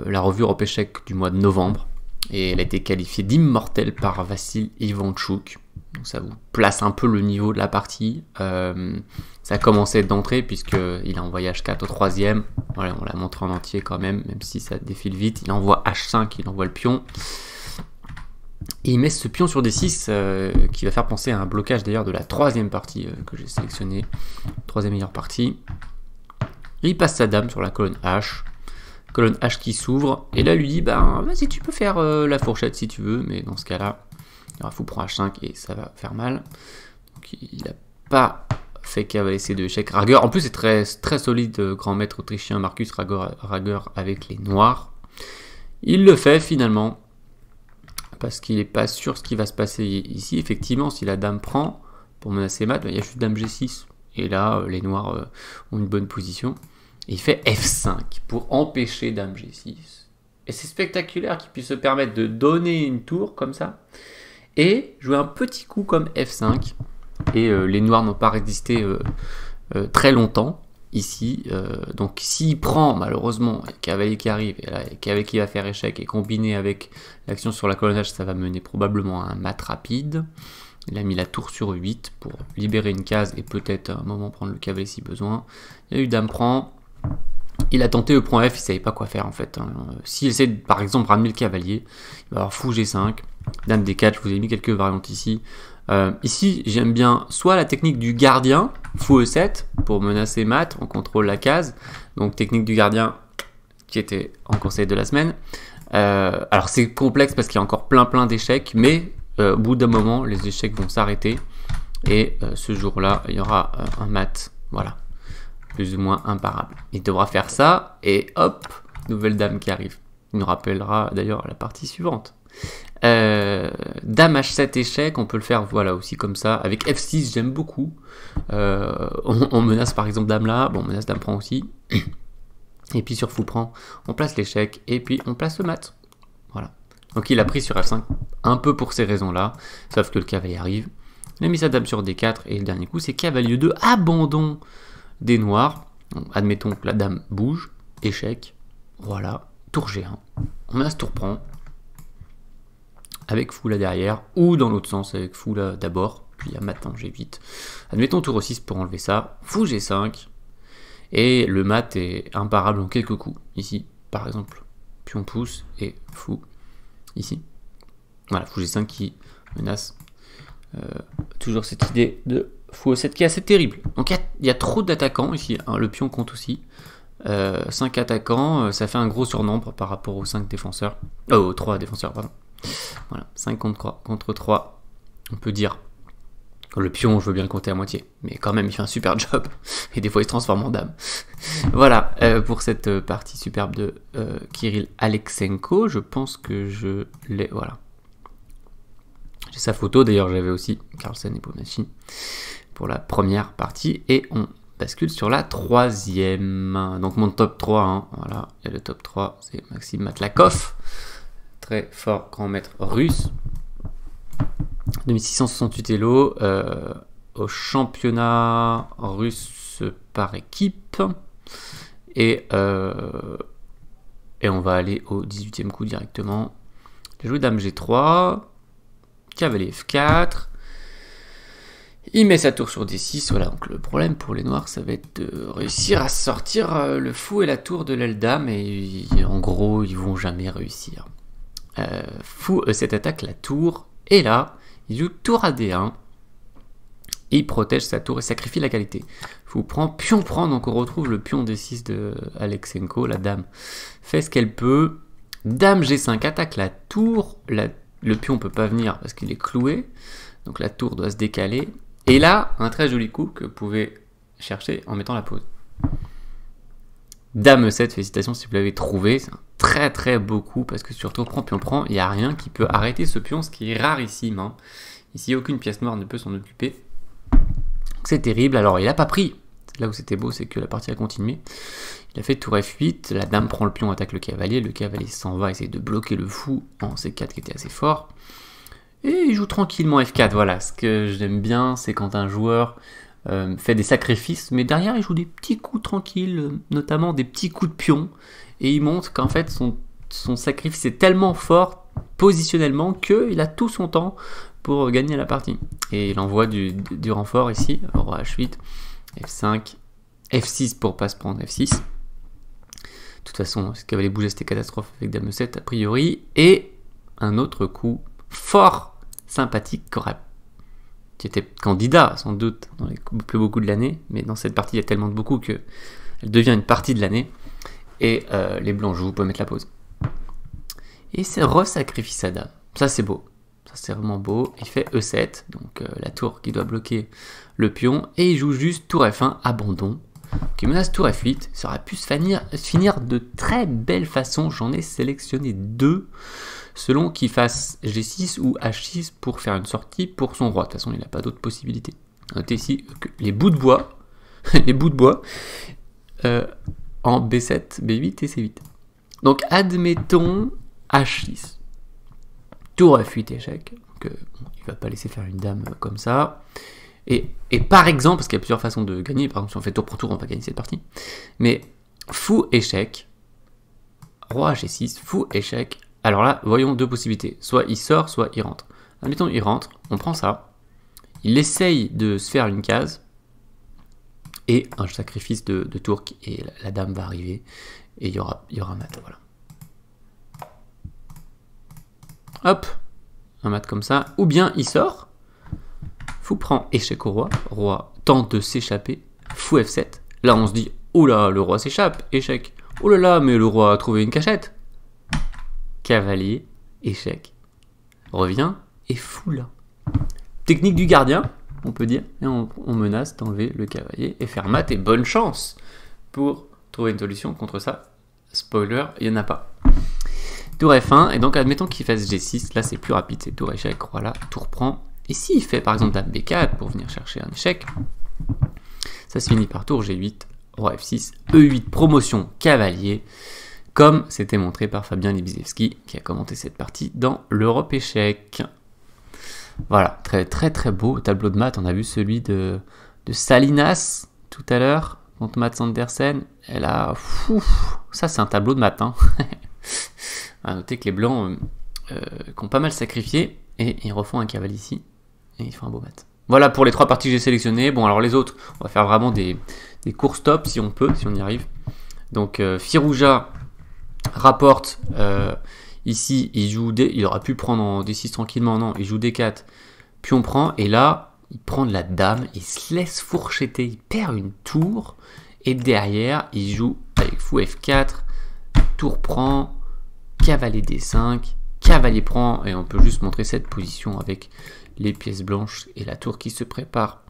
la revue Europe Échec du mois de novembre, et elle a été qualifiée d'immortelle par Vassil Ivanchuk. Donc ça vous place un peu le niveau de la partie. Ça a commencé d'entrée puisqu'il a envoyé H4 au 3e. Voilà, on l'a montré en entier quand même si ça défile vite. Il envoie H5, il envoie le pion. Et il met ce pion sur D6 qui va faire penser à un blocage d'ailleurs de la 3e partie que j'ai sélectionnée. 3e meilleure partie. Et il passe sa dame sur la colonne H. Colonne H qui s'ouvre. Et là, lui dit, vas-y, tu peux faire la fourchette si tu veux. Mais dans ce cas-là, il fou prend H5 et ça va faire mal. Donc il n'a pas fait cavalier C2 échec. Rager, en plus, c'est très, très solide, grand maître autrichien Marcus Rager avec les noirs. Il le fait finalement, parce qu'il n'est pas sûr ce qui va se passer ici. Effectivement, si la dame prend pour menacer mat, il y a juste dame G6. Et là, les noirs ont une bonne position. Et il fait F5 pour empêcher dame G6. Et c'est spectaculaire qu'il puisse se permettre de donner une tour comme ça et jouer un petit coup comme F5. Et les noirs n'ont pas résisté très longtemps ici. Donc s'il prend, malheureusement, le cavalier qui arrive, et là, le cavalier qui va faire échec, et combiné avec l'action sur la colonne H, ça va mener probablement à un mat rapide. Il a mis la tour sur 8 pour libérer une case et peut-être à un moment prendre le cavalier si besoin. Il y a eu dame prend. Il a tenté E prend F, il ne savait pas quoi faire en fait. S'il essaie de, par exemple, ramener le cavalier, il va avoir fou G5, dame D4, je vous ai mis quelques variantes ici. Ici, j'aime bien soit la technique du gardien, fou E7, pour menacer mat, on contrôle la case. Donc technique du gardien qui était en conseil de la semaine. Alors c'est complexe parce qu'il y a encore plein d'échecs, mais au bout d'un moment, les échecs vont s'arrêter. Et ce jour-là, il y aura un mat, voilà, plus ou moins imparable. Il devra faire ça, et hop, nouvelle dame qui arrive. Il nous rappellera d'ailleurs la partie suivante. Dame H7 échec, on peut le faire voilà aussi comme ça. Avec F6, j'aime beaucoup. On menace par exemple dame là, bon, on menace dame prend aussi. Et puis sur fou prend, on place l'échec, et puis on place le mat. Voilà. Donc il a pris sur F5 un peu pour ces raisons-là, sauf que le cavalier arrive. Il a mis sa dame sur D4, et le dernier coup c'est cavalier 2, abandon des noirs. Donc, admettons que la dame bouge, échec, voilà, tour G1. On menace tour prend, avec fou là derrière, ou dans l'autre sens, avec fou là d'abord, puis à mat en G8. Admettons tour 6 pour enlever ça, fou G5, et le mat est imparable en quelques coups. Ici, par exemple, pion pousse, et fou, ici. Voilà, fou G5 qui menace toujours cette idée de fou E7 qui est assez terrible. Donc il y a trop d'attaquants ici, hein, le pion compte aussi. 5 attaquants, ça fait un gros surnombre par rapport aux 5 défenseurs. Aux 3 défenseurs, pardon. Voilà, 5 contre 3. On peut dire que le pion, je veux bien le compter à moitié, mais quand même, il fait un super job. Et des fois, il se transforme en dame. Voilà, pour cette partie superbe de Kirill Aleksenko. Je pense que je l'ai... Voilà. J'ai sa photo, d'ailleurs, j'avais aussi Carlsen et Nepomniachtchi. pour la première partie et on bascule sur la troisième. Donc mon top 3, hein, voilà, et le top 3 c'est Maxime Matlakov, très fort grand maître russe, 2668 Elo, au championnat russe par équipe, et on va aller au 18e coup directement. J'ai joué Dame G3, cavalier F4, il met sa tour sur D6, voilà, donc le problème pour les noirs, ça va être de réussir à sortir le fou et la tour de l'aile dame, et en gros, ils vont jamais réussir. Fou E7 attaque la tour, et là, il joue tour à D1, il protège sa tour et sacrifie la qualité. Fou prend, pion prend, donc on retrouve le pion D6 de Alexenko, la dame fait ce qu'elle peut, Dame G5 attaque la tour, le pion peut pas venir parce qu'il est cloué, donc la tour doit se décaler. Et là, un très joli coup que vous pouvez chercher en mettant la pause. Dame E7, félicitations si vous l'avez trouvé, c'est un très très beau coup parce que sur tour prend, pion prend, il n'y a rien qui peut arrêter ce pion, ce qui est rarissime. Hein. Ici, aucune pièce noire ne peut s'en occuper. C'est terrible, alors il n'a pas pris. Là où c'était beau, c'est que la partie a continué. Il a fait tour F8, la dame prend le pion, attaque le cavalier s'en va, essayer de bloquer le fou en C4 qui était assez fort. Et il joue tranquillement F4, voilà. Ce que j'aime bien, c'est quand un joueur fait des sacrifices, mais derrière il joue des petits coups tranquilles, notamment des petits coups de pion, et il montre qu'en fait son sacrifice est tellement fort positionnellement qu'il a tout son temps pour gagner la partie. Et il envoie du renfort ici, roi H8, F5, F6 pour pas se prendre F6. De toute façon, ce cavalier bouger, c'était catastrophe avec Dame E7 a priori. Et un autre coup fort sympathique qui était candidat sans doute dans les plus beaux coups de l'année, mais dans cette partie il y a tellement de beaux coups qu'elle devient une partie de l'année. Et les blancs jouent, vous pouvez mettre la pause. Et c'est re-sacrifie sa dame. Ça c'est beau. Ça c'est vraiment beau. Il fait E7, donc la tour qui doit bloquer le pion. Et il joue juste tour F1, abandon, qui menace tour F8. Ça aurait pu se finir de très belle façon. J'en ai sélectionné deux, selon qu'il fasse G6 ou H6 pour faire une sortie pour son roi. De toute façon, il n'a pas d'autre possibilité. Notez ici que les bouts de bois, en B7, B8 et C8. Donc, admettons H6. Tour F8 échec. Donc, il ne va pas laisser faire une dame comme ça. Et par exemple, parce qu'il y a plusieurs façons de gagner, par exemple, si on fait tour pour tour, on va gagner cette partie. Mais fou échec, roi G6, fou échec. Alors là, voyons deux possibilités. Soit il sort, soit il rentre. Admettons, il rentre, on prend ça. Il essaye de se faire une case. Et un sacrifice de tour et la dame va arriver. Et il y aura mat, voilà. Hop, un mat comme ça. Ou bien il sort. Fou prend échec au roi. Roi tente de s'échapper. Fou F7. Là, on se dit, oh là, le roi s'échappe. Échec. Oh là là, mais le roi a trouvé une cachette. Cavalier, échec. Revient et fou là. Technique du gardien, on peut dire. Et on menace d'enlever le cavalier et faire mat. Et bonne chance pour trouver une solution contre ça. Spoiler, il n'y en a pas. Tour F1. Et donc, admettons qu'il fasse G6. Là, c'est plus rapide. C'est tour échec. Voilà, tour prend. Et s'il fait par exemple dame B4 pour venir chercher un échec, ça se finit par tour G8, roi F6, E8, promotion cavalier, comme c'était montré par Fabien Libizewski qui a commenté cette partie dans l'Europe échec. Voilà, très très très beau tableau de maths. On a vu celui de Salinas tout à l'heure contre Mats Andersen. Et là, ça c'est un tableau de maths. Hein. À noter que les blancs qui ont pas mal sacrifié et ils refont un cavalier ici. Et il fait un beau mat. Voilà pour les trois parties que j'ai sélectionnées. Bon, alors les autres, on va faire vraiment des courts stops si on peut, si on y arrive. Donc, Firouzja rapporte. Ici, il aurait pu prendre en D6 tranquillement. Non, il joue D4. Puis on prend. Et là, il prend de la dame. Il se laisse fourchetter. Il perd une tour. Et derrière, il joue avec fou F4. Tour prend. Cavalier D5. Cavalier prend. Et on peut juste montrer cette position avec les pièces blanches et la tour qui se prépare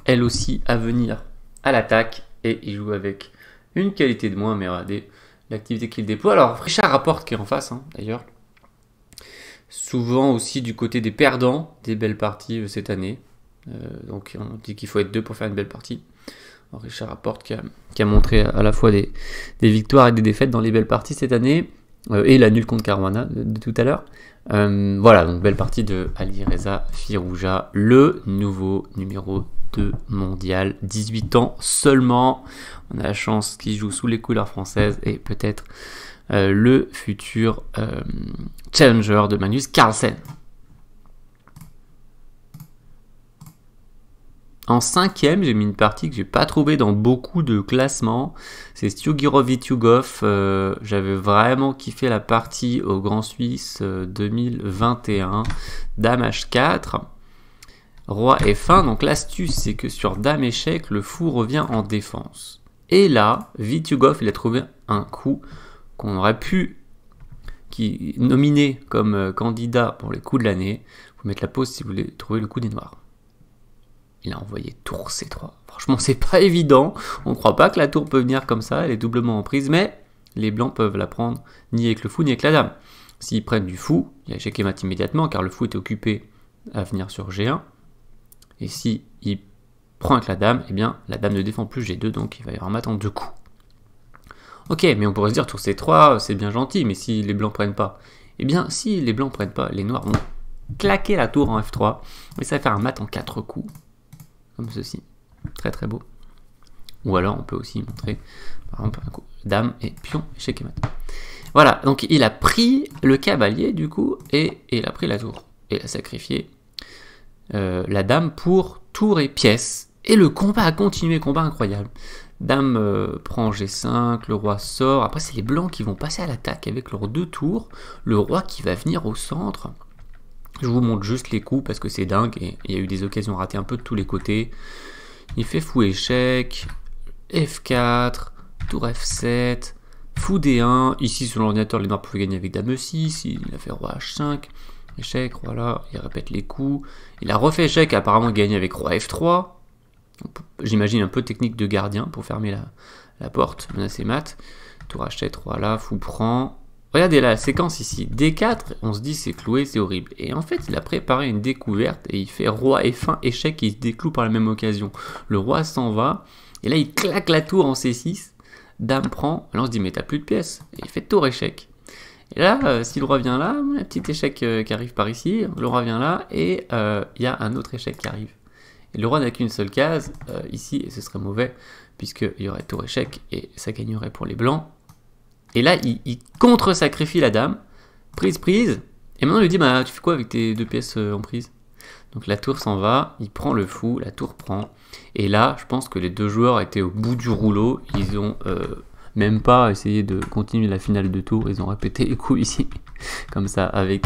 elle aussi à venir à l'attaque, et il joue avec une qualité de moins, mais regardez l'activité qu'il déploie. Alors Richard rapporte qui est en face, hein, d'ailleurs, souvent aussi du côté des perdants des belles parties cette année, Donc on dit qu'il faut être 2 pour faire une belle partie. Alors, Richard Laporte qui a montré à la fois des victoires et des défaites dans les belles parties cette année, et la nulle contre Caruana de tout à l'heure. Voilà, donc belle partie de Alireza Firouzja, le nouveau numéro 2 mondial, 18 ans seulement. On a la chance qu'il joue sous les couleurs françaises et peut-être le futur challenger de Magnus Carlsen. En 5e, j'ai mis une partie que j'ai pas trouvée dans beaucoup de classements. C'est Stugirov Vitugov. J'avais vraiment kiffé la partie au Grand Suisse 2021. Dame H4. Roi F1. Donc l'astuce, c'est que sur Dame échec, le fou revient en défense. Et là, Vitugov, il a trouvé un coup qu'on aurait pu nominer comme candidat pour les coups de l'année. Vous mettre la pause si vous voulez trouver le coup des noirs. Il a envoyé tour C3. Franchement, c'est pas évident. On ne croit pas que la tour peut venir comme ça. Elle est doublement en prise, mais les blancs peuvent la prendre ni avec le fou ni avec la dame. S'ils prennent du fou, il y a échec et mat immédiatement, car le fou était occupé à venir sur G1. Et si il prend avec la dame, eh bien, la dame ne défend plus G2, donc il va y avoir mat en 2 coups. Ok, mais on pourrait se dire tour C3, c'est bien gentil, mais si les blancs prennent pas, eh bien, si les blancs prennent pas, les noirs vont claquer la tour en F3, et ça va faire un mat en 4 coups. Comme ceci, très très beau. Ou alors on peut aussi montrer par exemple un coup dame et pion, échec et mat. Voilà, donc il a pris le cavalier du coup et il a pris la tour. Et il a sacrifié la dame pour tour et pièce. Et le combat a continué, combat incroyable. Dame prend G5, le roi sort. Après c'est les blancs qui vont passer à l'attaque avec leurs 2 tours. Le roi qui va venir au centre. Je vous montre juste les coups parce que c'est dingue et il y a eu des occasions ratées un peu de tous les côtés. Il fait fou échec, F4, tour F7, fou D1. Ici sur l'ordinateur les noirs pouvaient gagner avec dame E6, il a fait roi H5, échec, voilà, il répète les coups. Il a refait échec, apparemment gagné avec roi F3. J'imagine un peu technique de gardien pour fermer la porte, menacer mat. Tour H7, roi là, fou prend. Regardez la séquence ici, D4, on se dit c'est cloué, c'est horrible. Et en fait, il a préparé une découverte et il fait roi F1, échec et il se décloue par la même occasion. Le roi s'en va, et là il claque la tour en C6, dame prend, là on se dit mais t'as plus de pièces, et il fait tour échec. Et là, si le roi vient là, un petit échec qui arrive par ici, le roi vient là, et il y a un autre échec qui arrive. Et le roi n'a qu'une seule case, ici, et ce serait mauvais, puisqu'il y aurait tour échec, et ça gagnerait pour les blancs. Et là, il contre-sacrifie la dame, prise, et maintenant il lui dit, bah tu fais quoi avec tes 2 pièces en prise? Donc la tour s'en va, il prend le fou, la tour prend, et là, je pense que les 2 joueurs étaient au bout du rouleau, ils ont même pas essayé de continuer la finale de tour, ils ont répété les coups ici, comme ça, avec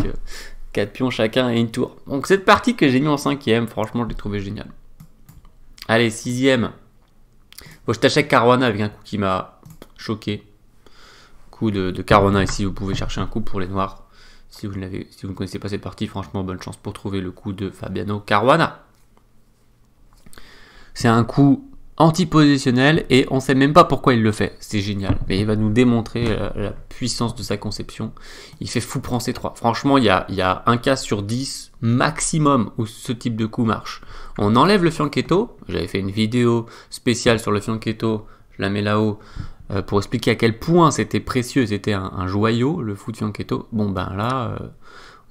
4 pions chacun et une tour. Donc cette partie que j'ai mis en 5e, franchement, je l'ai trouvé géniale. Allez, 6e, bon, je t'achète Caruana avec un coup qui m'a choqué. De Caruana ici, vous pouvez chercher un coup pour les noirs. Si vous ne connaissez pas cette partie, franchement, bonne chance pour trouver le coup de Fabiano Caruana. C'est un coup anti-positionnel et on ne sait même pas pourquoi il le fait. C'est génial. Mais il va nous démontrer la puissance de sa conception. Il fait fou prend C3. Franchement, il y a un cas sur 10 maximum où ce type de coup marche. On enlève le fianchetto. J'avais fait une vidéo spéciale sur le fianchetto. Je la mets là-haut. Pour expliquer à quel point c'était précieux, c'était un joyau, le fou de fianchetto. Bon ben là,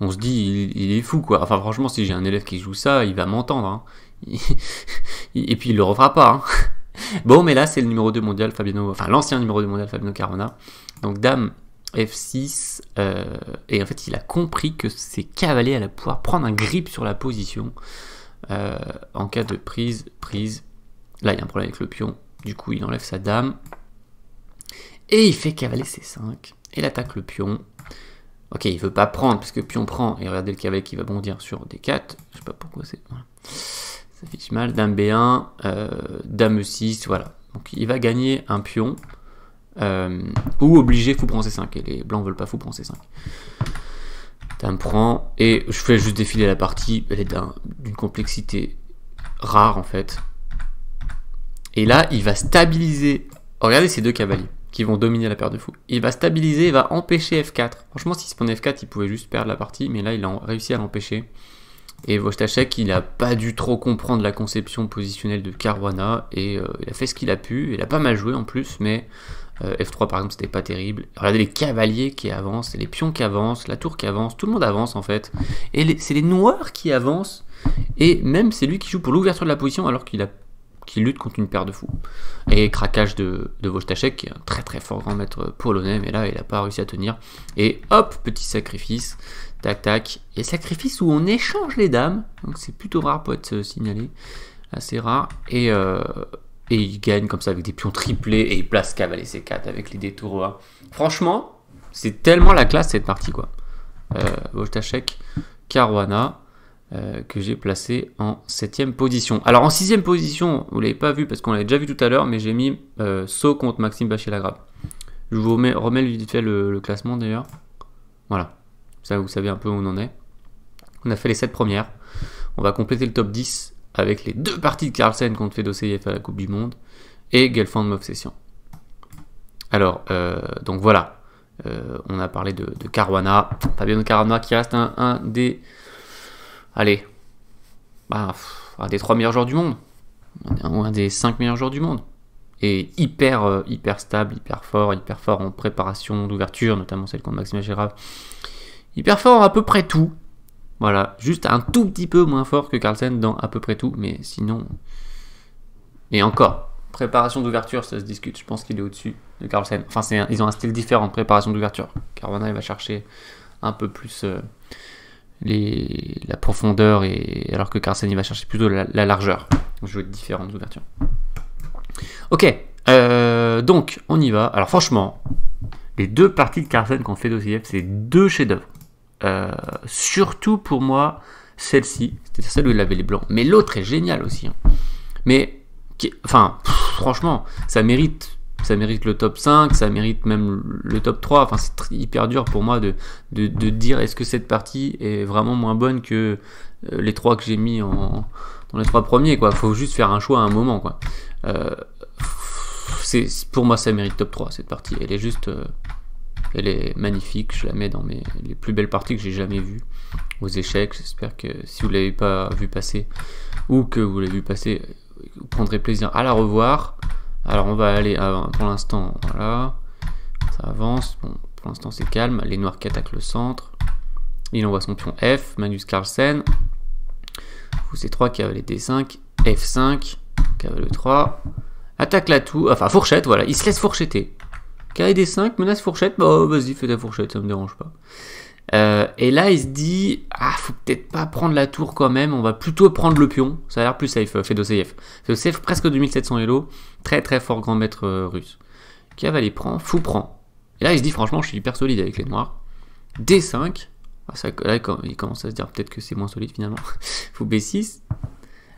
on se dit, il est fou quoi. Enfin franchement, si j'ai un élève qui joue ça, il va m'entendre. Hein. Et puis il le refera pas. Hein. Bon, mais là c'est le numéro 2 mondial, Fabiano, enfin l'ancien numéro 2 mondial, Fabiano Caruana. Donc dame F6, et en fait il a compris que ses cavaliers allaient pouvoir prendre un grip sur la position en cas de prise. Là il y a un problème avec le pion, du coup il enlève sa dame. Et il fait cavalier C5. Il attaque le pion. Ok, il veut pas prendre parce que pion prend. Et regardez le cavalier qui va bondir sur D4. Je sais pas pourquoi c'est. Voilà. Ça fiche mal. Dame B1. Dame E6. Voilà. Donc il va gagner un pion. Ou obligé fou prend C5. Et les blancs veulent pas fou prend C5. Dame prend. Et je fais juste défiler la partie. Elle est d'une complexité rare en fait. Et là, il va stabiliser. Regardez ces 2 cavaliers qui vont dominer la paire de fous. Il va stabiliser, il va empêcher F4. Franchement, s'il se prenait F4, il pouvait juste perdre la partie, mais là, il a réussi à l'empêcher. Et Wojtaszek, il a pas dû trop comprendre la conception positionnelle de Caruana, et il a fait ce qu'il a pu, il a pas mal joué en plus, mais F3 par exemple c'était pas terrible. Regardez les cavaliers qui avancent, les pions qui avancent, la tour qui avance, tout le monde avance en fait. Et c'est les noirs qui avancent, et même c'est lui qui joue pour l'ouverture de la position alors qu'il lutte contre une paire de fous. Et craquage de Wojtaszek, qui est un très très fort grand maître polonais, mais là il a pas réussi à tenir. Et hop, petit sacrifice, tac tac, et sacrifice où on échange les dames, donc c'est plutôt rare pour être signalé, assez rare, et il gagne comme ça avec des pions triplés, et il place cavalier C4 avec les détours A. Franchement, c'est tellement la classe cette partie quoi. Wojtaszek, Caruana, que j'ai placé en 7ème position. Alors en 6ème position, vous ne l'avez pas vu parce qu'on l'avait déjà vu tout à l'heure, mais j'ai mis Sceaux contre Maxime Bachier-Lagrave. Je vous remets vite fait le classement d'ailleurs. Voilà, ça vous savez un peu où on en est. On a fait les 7 premières. On va compléter le top 10 avec les 2 parties de Carlsen contre Fedosseyev à la Coupe du Monde et Gelfand Movsesian. Alors, donc voilà, on a parlé de Caruana, Fabiano Caruana qui reste un des... Allez, un des 3 meilleurs joueurs du monde, un des 5 meilleurs joueurs du monde, et hyper stable, hyper fort en préparation d'ouverture, notamment celle contre Maxime Bachier-Lagrave, hyper fort à peu près tout, voilà, juste un tout petit peu moins fort que Carlsen dans à peu près tout, mais sinon, et encore, préparation d'ouverture, ça se discute, je pense qu'il est au-dessus de Carlsen, enfin ils ont un style différent de préparation d'ouverture, Caruana il va chercher un peu plus... la profondeur, alors que Carlsen il va chercher plutôt la largeur. Jouer de différentes ouvertures. Ok, donc on y va. Alors franchement, les 2 parties de Carlsen contre Fedosseyev, c'est 2 chefs-d'œuvre. Surtout pour moi, celle-ci, c'était celle où il avait les blancs. Mais l'autre est géniale aussi. Hein. Mais, franchement, ça mérite le top 5, ça mérite même le top 3. Enfin, c'est hyper dur pour moi de dire est-ce que cette partie est vraiment moins bonne que les 3 que j'ai mis dans les 3 premiers. Il faut juste faire un choix à un moment. Quoi. Pour moi, ça mérite top 3 cette partie. Elle est juste... elle est magnifique. Je la mets dans les plus belles parties que j'ai jamais vues aux échecs. J'espère que si vous ne l'avez pas vu passer ou que vous l'avez vu passer, vous prendrez plaisir à la revoir. Alors on va aller pour l'instant, voilà, ça avance, bon, pour l'instant c'est calme, les noirs qui attaquent le centre, il envoie son pion F, Magnus Carlsen, fou C3, cavalier D5, F5, cavalier 3, attaque la tour, enfin fourchette, voilà, il se laisse fourchetter, cavalier D5, menace fourchette, bah vas-y fais ta fourchette, ça me dérange pas. Et là il se dit, faut peut-être pas prendre la tour quand même, on va plutôt prendre le pion, ça a l'air plus safe, Fedosseyev. Fedosseyev presque 2700 Elo, très très fort grand maître russe. Cavalier prend, fou prend. Et là il se dit franchement je suis hyper solide avec les noirs. D5, là il commence à se dire peut-être que c'est moins solide finalement. Fou B6.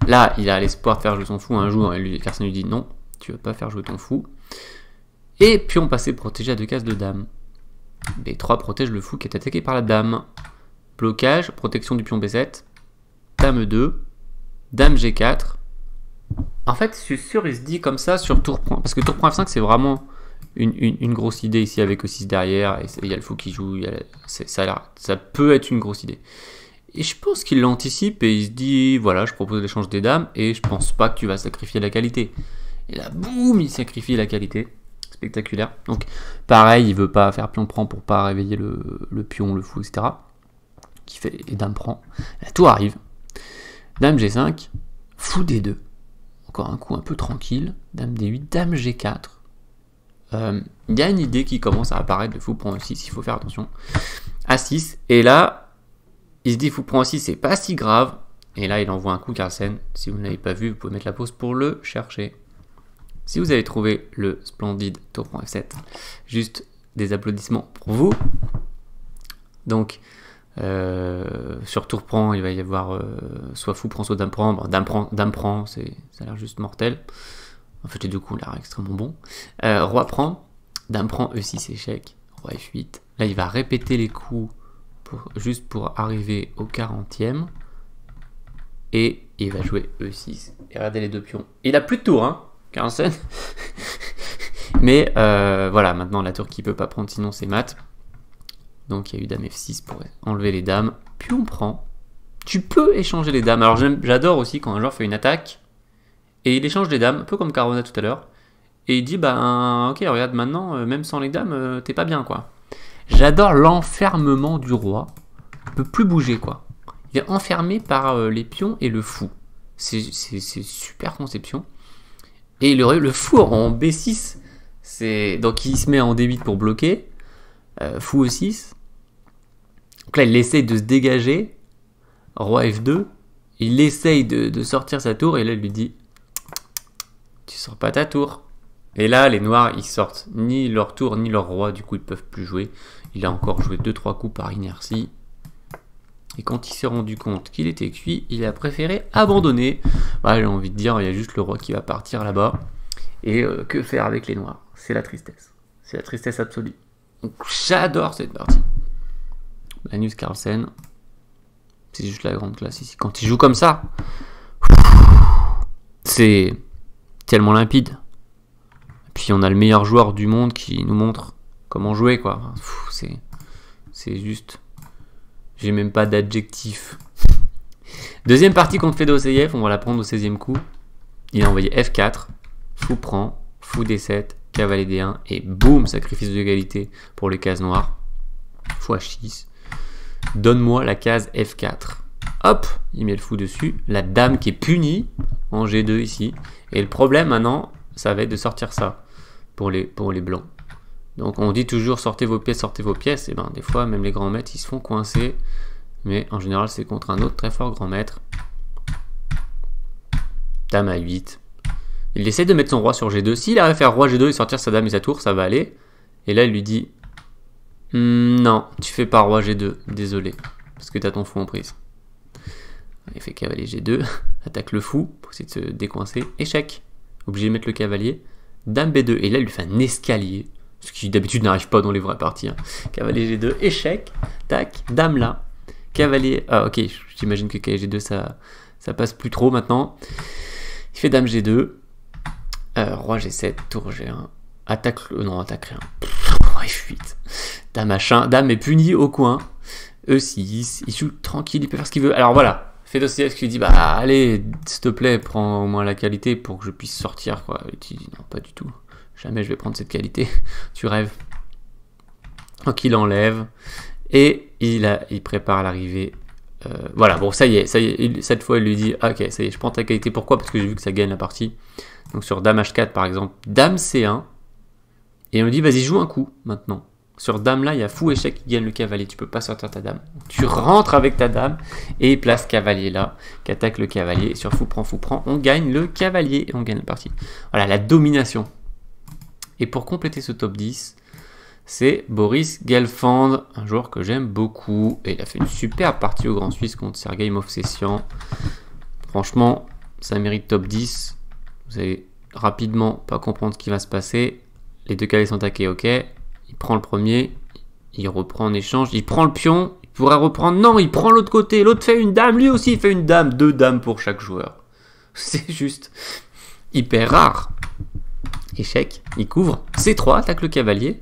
Là il a l'espoir de faire jouer son fou un jour, et personne lui dit non, tu vas pas faire jouer ton fou. Et pion passé protégé à 2 cases de dame. B3 protège le fou qui est attaqué par la dame. Blocage, protection du pion B7. Dame 2. Dame G4. En fait, je suis sûr, il se dit comme ça sur tour point. Parce que tour point F5, c'est vraiment une grosse idée ici avec E6 derrière. Et il y a le fou qui joue. Ça peut être une grosse idée. Et je pense qu'il l'anticipe et il se dit voilà, je propose l'échange des dames et je pense pas que tu vas sacrifier la qualité. Et là, boum, il sacrifie la qualité. Spectaculaire. Donc pareil, il veut pas faire pion prend pour pas réveiller le pion, le fou, etc. Qui fait et dame prend. La tour arrive. Dame G5, fou D2. Encore un coup un peu tranquille. Dame D8, dame G4. Il y a une idée qui commence à apparaître, le fou prend E6, il faut faire attention. A6, et là, il se dit fou prend E6, c'est pas si grave. Et là, il envoie un coup Carlsen. Si vous ne l'avez pas vu, vous pouvez mettre la pause pour le chercher. Si vous avez trouvé le splendide tour prend F7, juste des applaudissements pour vous. Donc, sur tour prend, il va y avoir soit fou prend, soit dame prend. Bon, dame prend, ça a l'air juste mortel. En fait, les 2 coups, il a l'air extrêmement bon. Roi prend, dame prend, E6 échec, roi F8. Là, il va répéter les coups juste pour arriver au 40e. Et il va jouer E6. Et regardez les 2 pions. Il a plus de tour, hein, Carlsen. Mais voilà, maintenant la tour qui peut pas prendre, sinon c'est mat. Donc il y a eu dame F6 pour enlever les dames. Pion prend. tu peux échanger les dames. Alors j'adore aussi quand un joueur fait une attaque et il échange les dames, un peu comme Carona tout à l'heure, et il dit bah ok regarde maintenant, même sans les dames, t'es pas bien quoi. J'adore l'enfermement du roi, il peut plus bouger quoi. Il est enfermé par les pions et le fou. C'est super conception. Et le fou en B6, donc il se met en D8 pour bloquer, fou E6. Donc là il essaye de se dégager, roi F2, il essaye de sortir sa tour et là il lui dit tu sors pas ta tour. Et là les noirs ils sortent ni leur tour ni leur roi, du coup ils peuvent plus jouer. Il a encore joué 2-3 coups par inertie. Et quand il s'est rendu compte qu'il était cuit, il a préféré abandonner. Bah, j'ai envie de dire, il y a juste le roi qui va partir là-bas. Et que faire avec les noirs? C'est la tristesse. C'est la tristesse absolue. Donc j'adore cette partie. Magnus Carlsen, c'est juste la grande classe ici. Quand il joue comme ça, c'est tellement limpide. Et puis on a le meilleur joueur du monde qui nous montre comment jouer, quoi. C'est juste... J'ai même pas d'adjectif. Deuxième partie contre Fedoseyev, on va la prendre au 16e coup. Il a envoyé F4, fou prend, fou D7, cavalier D1, et boum, sacrifice d'égalité pour les cases noires. Fou H6. Donne-moi la case F4. Hop, il met le fou dessus. La dame qui est punie en G2 ici. Et le problème maintenant, ça va être de sortir ça pour les blancs. Donc on dit toujours sortez vos pièces, et ben des fois même les grands maîtres ils se font coincer, mais en général c'est contre un autre très fort grand maître. Dame à 8. Il essaie de mettre son roi sur G2, s'il arrive à faire roi G2 et sortir sa dame et sa tour, ça va aller. Et là il lui dit non, tu fais pas roi G2, désolé, parce que t'as ton fou en prise. Il fait cavalier G2, attaque le fou pour essayer de se décoincer, échec, obligé de mettre le cavalier, dame B2, et là il lui fait un escalier. Ce qui d'habitude n'arrive pas dans les vraies parties. Hein. Cavalier G2, échec, tac, dame là. Cavalier, ah ok, j'imagine que cavalier G2 ça passe plus trop maintenant. Il fait dame G2, roi G7, tour G1, attaque, non attaque rien, roi F8, dame H1, dame est punie au coin, E6, il joue tranquille, il peut faire ce qu'il veut. Alors voilà, Fedoseyev qui lui dit bah allez, s'il te plaît, prends au moins la qualité pour que je puisse sortir quoi. Et tu dis non, pas du tout. Jamais je vais prendre cette qualité, tu rêves. Donc il enlève et il prépare l'arrivée. Voilà, bon ça y est, cette fois il lui dit ok ça y est, je prends ta qualité, pourquoi? Parce que j'ai vu que ça gagne la partie. Donc sur dame H4 par exemple, dame C1, et on lui dit vas-y joue un coup maintenant. Sur dame là il y a fou échec qui gagne le cavalier, tu peux pas sortir ta dame. Tu rentres avec ta dame et place cavalier là, qui attaque le cavalier, et sur fou prend, on gagne le cavalier et on gagne la partie. Voilà la domination. Et pour compléter ce top 10, c'est Boris Gelfand, un joueur que j'aime beaucoup. Et il a fait une super partie au Grand Suisse contre Sergei Movsesian. Franchement, ça mérite top 10. Vous allez rapidement pas comprendre ce qui va se passer. Les deux cavaliers sont attaqués, ok. Il prend le premier, il reprend en échange, il prend le pion, il pourrait reprendre. Non, il prend l'autre côté, l'autre fait une dame, lui aussi il fait une dame. 2 dames pour chaque joueur. C'est juste hyper rare. Échec, il couvre, C3, attaque le cavalier,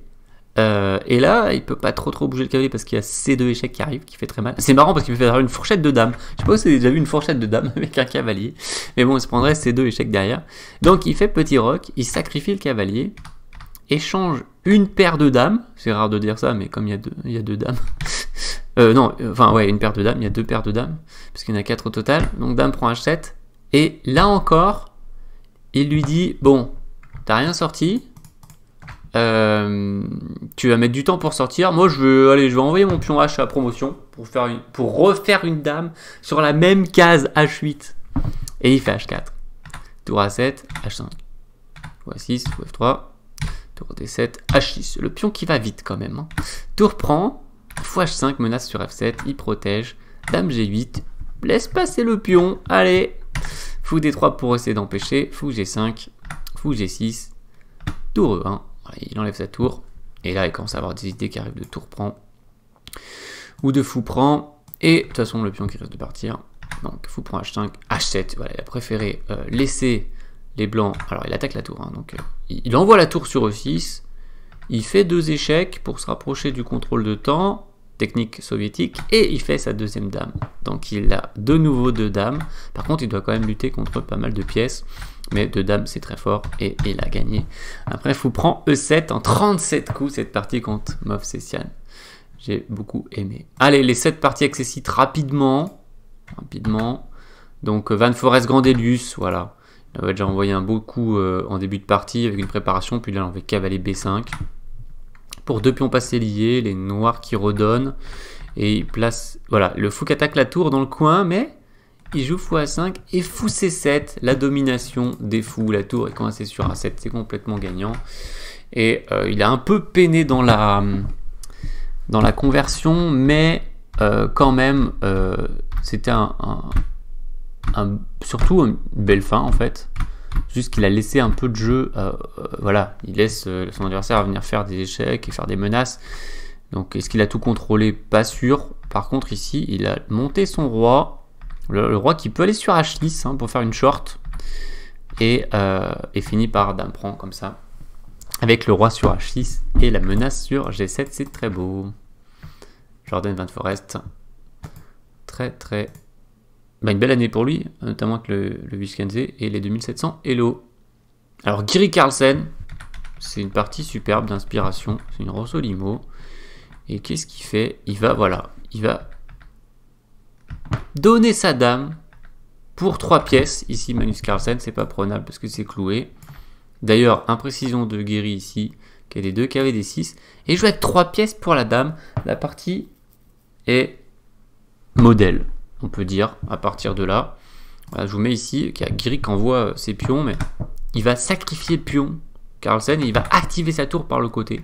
et là il peut pas trop bouger le cavalier parce qu'il y a C2 échec qui arrive, qui fait très mal. C'est marrant parce qu'il peut faire une fourchette de dames, je sais pas si vous avez déjà vu une fourchette de dames avec un cavalier, mais bon il se prendrait C2 échec derrière. Donc il fait petit roc, il sacrifie le cavalier, échange une paire de dames, c'est rare de dire ça mais comme il y a deux dames, une paire de dames, il y a 2 paires de dames, parce qu'il y en a 4 au total, donc dame prend H7, et là encore, il lui dit bon, t'as rien sorti, tu vas mettre du temps pour sortir. Moi, je vais envoyer mon pion H à promotion pour refaire une dame sur la même case H8. Et il fait H4. Tour A7, H5. Tour A6, tour F3, tour D7, H6. Le pion qui va vite quand même. Hein. Tour prend, fou H5, menace sur F7, il protège. Dame G8, laisse passer le pion. Allez, fou D3 pour essayer d'empêcher. Fou G5. Fou G6, tour E1, voilà, il enlève sa tour, et là il commence à avoir des idées qui arrivent de tour prend, ou de fou prend, et de toute façon le pion qui reste de partir, donc fou prend H5, H7, voilà, il a préféré laisser les blancs, alors il attaque la tour, hein, donc il envoie la tour sur E6, il fait 2 échecs pour se rapprocher du contrôle de temps, technique soviétique, et il fait sa deuxième dame. Donc il a de nouveau 2 dames. Par contre, il doit quand même lutter contre pas mal de pièces. Mais 2 dames, c'est très fort, et il a gagné. Après, fou prend E7 en 37 coups, cette partie contre Movsesian. J'ai beaucoup aimé. Allez, les 7 parties accessites rapidement. Donc, Van Forest Grandelius, voilà. Il avait déjà envoyé un beau coup en début de partie avec une préparation, puis là, il a envoyé cavalier B5. Pour 2 pions passés liés, les noirs qui redonnent. Et il place... Voilà, le fou qui attaque la tour dans le coin, mais il joue fou A5 et fou C7. La domination des fous. La tour est coincée sur A7, c'est complètement gagnant. Et il a un peu peiné dans la conversion, mais quand même, c'était surtout une belle fin, en fait. Juste qu'il a laissé un peu de jeu, voilà, il laisse son adversaire venir faire des échecs et faire des menaces. Donc est-ce qu'il a tout contrôlé? Pas sûr. Par contre ici, il a monté son roi, le roi qui peut aller sur H6 hein, pour faire une short, et finit par dame prend comme ça, avec le roi sur H6 et la menace sur G7, c'est très beau. Jordan Van Forest, très... Bah, une belle année pour lui, notamment avec le Viskenze et les 2700 Hello. Alors, Giri Carlsen, c'est une partie superbe d'inspiration. C'est une Rossolimo. Et qu'est-ce qu'il fait? Il va donner sa dame pour 3 pièces. Ici, Magnus Carlsen, c'est pas prenable parce que c'est cloué. D'ailleurs, imprécision de Giri ici, qui a des 2 KV des 6. Et il joue avec 3 pièces pour la dame. La partie est modèle, on peut dire, à partir de là. Voilà, je vous mets ici, qu'il y a Giri qui envoie ses pions, mais il va sacrifier le pion, Carlsen, et il va activer sa tour par le côté.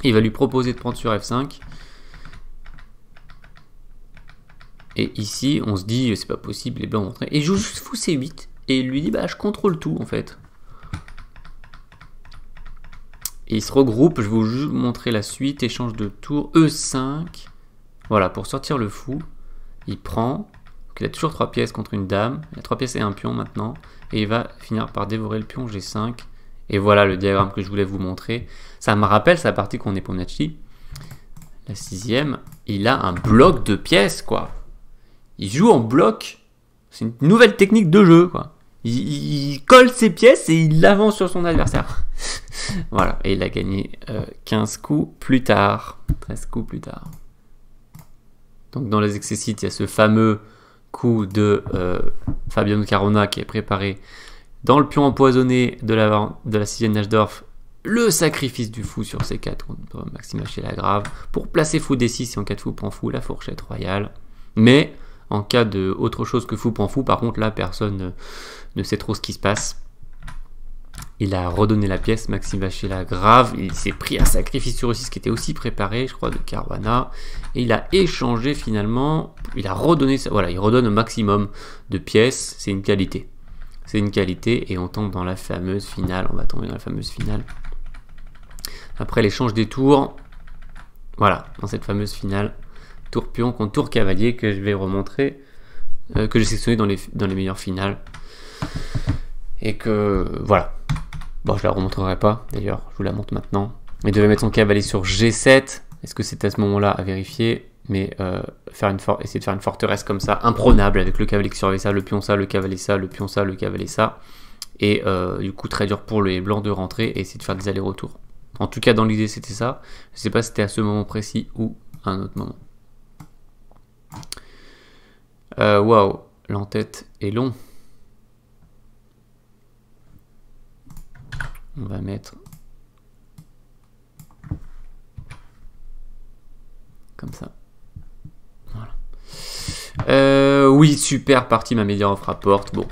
Il va lui proposer de prendre sur F5. Et ici, on se dit, c'est pas possible, les blancs vont entrer. Et il joue juste fou C8, et il lui dit, bah je contrôle tout, en fait. Et il se regroupe, je vais vous montrer la suite, échange de tours, E5. Voilà, pour sortir le fou. Il prend, donc il a toujours 3 pièces contre une dame, il a 3 pièces et un pion maintenant, et il va finir par dévorer le pion G5, et voilà le diagramme que je voulais vous montrer. Ça me rappelle sa partie qu'on est pour Nachi, la 6ème, il a un bloc de pièces, quoi. Il joue en bloc, c'est une nouvelle technique de jeu, quoi. Il colle ses pièces et il avance sur son adversaire. Voilà, et il a gagné 15 coups plus tard, 13 coups plus tard. Donc dans les accessites, il y a ce fameux coup de Fabiano Caruana qui est préparé dans le pion empoisonné de la 6ème Najdorf, le sacrifice du fou sur C4 contre Maxime Haché-Lagrave pour placer fou D6 et en cas de fou prend fou, la fourchette royale. Mais en cas de autre chose que fou prend fou, par contre là personne ne sait trop ce qui se passe. Il a redonné la pièce, Maxime Haché-Lagrave, il s'est pris un sacrifice sur E6 qui était aussi préparé, je crois, de Caruana, et il a échangé finalement, il a redonné, voilà, il redonne un maximum de pièces, c'est une qualité. C'est une qualité, et on tombe dans la fameuse finale, on va tomber dans la fameuse finale. Après l'échange des tours, voilà, dans cette fameuse finale, tour pion contre tour cavalier, que je vais remontrer, que j'ai sélectionné dans les meilleures finales. Et que, voilà. Bon, je la remontrerai pas, d'ailleurs, je vous la montre maintenant. Il devait mettre son cavalier sur G7. Est-ce que c'est à ce moment-là à vérifier? Mais essayer de faire une forteresse comme ça, imprenable, avec le cavalier qui surveille ça, le pion ça, le cavalier ça, le pion ça, le cavalier ça. Et du coup, très dur pour les blancs de rentrer et essayer de faire des allers-retours. En tout cas, dans l'idée, c'était ça. Je sais pas si c'était à ce moment précis ou à un autre moment. Waouh, l'en-tête est long. On va mettre comme ça. Voilà. Oui, super partie, ma Mediarov rapporte. Bon,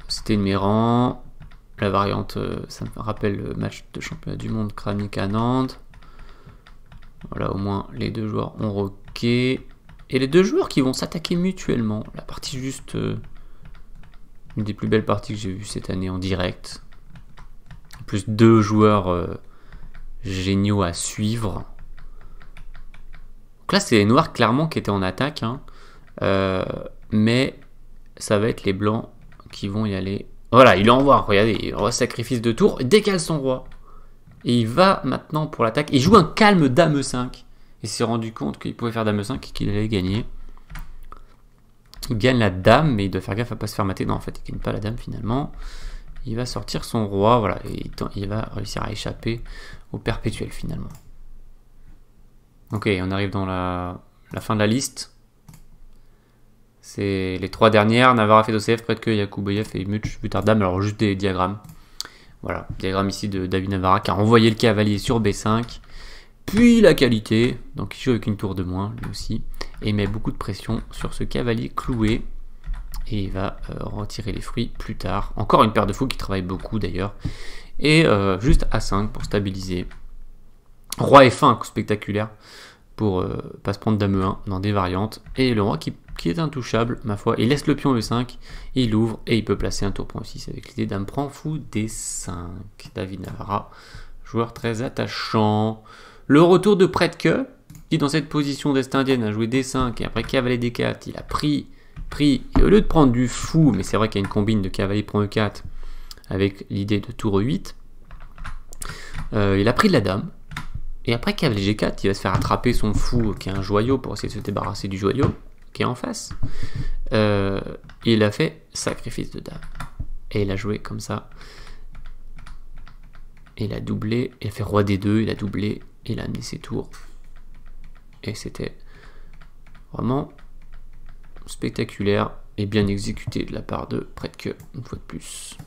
c'était une Méran. La variante, ça me rappelle le match de championnat du monde Kramnik à Nantes. Voilà, au moins les deux joueurs ont roqué. Et les deux joueurs qui vont s'attaquer mutuellement. La partie juste une des plus belles parties que j'ai vues cette année en direct. Plus 2 joueurs géniaux à suivre. Donc là, c'est les noirs clairement qui étaient en attaque. Hein. Mais ça va être les blancs qui vont y aller. Voilà, il envoie, regardez, il envoie sacrifice de tour, il décale son roi. Et il va maintenant pour l'attaque. Il joue un calme dame E5. et s'est rendu compte qu'il pouvait faire dame E5 et qu'il allait gagner. Il gagne la dame, mais il doit faire gaffe à pas se faire mater. Non, en fait, il gagne pas la dame finalement. Il va sortir son roi, voilà, et il va réussir à échapper au perpétuel finalement. Ok, on arrive dans la fin de la liste. C'est les 3 dernières, Navarra, Fedoseev, Predke, Yakoubayev et Much, Butard dame, alors juste des diagrammes. Voilà, diagramme ici de David Navarra qui a envoyé le cavalier sur B5, puis la qualité, donc il joue avec une tour de moins lui aussi, et il met beaucoup de pression sur ce cavalier cloué, et il va retirer les fruits plus tard. Encore une paire de fous qui travaille beaucoup d'ailleurs, et juste A5 pour stabiliser. Roi F1, un coup spectaculaire, pour pas se prendre dame E1 dans des variantes, et le roi qui est intouchable, ma foi. Il laisse le pion E5, il ouvre, et il peut placer un tour point E6 avec l'idée dame prend fou D5. David Navarra, joueur très attachant. Le retour de Predke, qui dans cette position d'Est indienne a joué D5, et après cavalier D4, il a pris, et au lieu de prendre du fou, mais c'est vrai qu'il y a une combine de cavalier prend E4, avec l'idée de tour E8, il a pris de la dame, et après cavalier G4, il va se faire attraper son fou, qui est un joyau, pour essayer de se débarrasser du joyau, qui est en face. Il a fait sacrifice de dame. Et il a joué comme ça. Il a doublé, il a fait roi D2, il a doublé, il a amené ses tours. Et c'était vraiment spectaculaire et bien exécuté de la part de Predke, une fois de plus.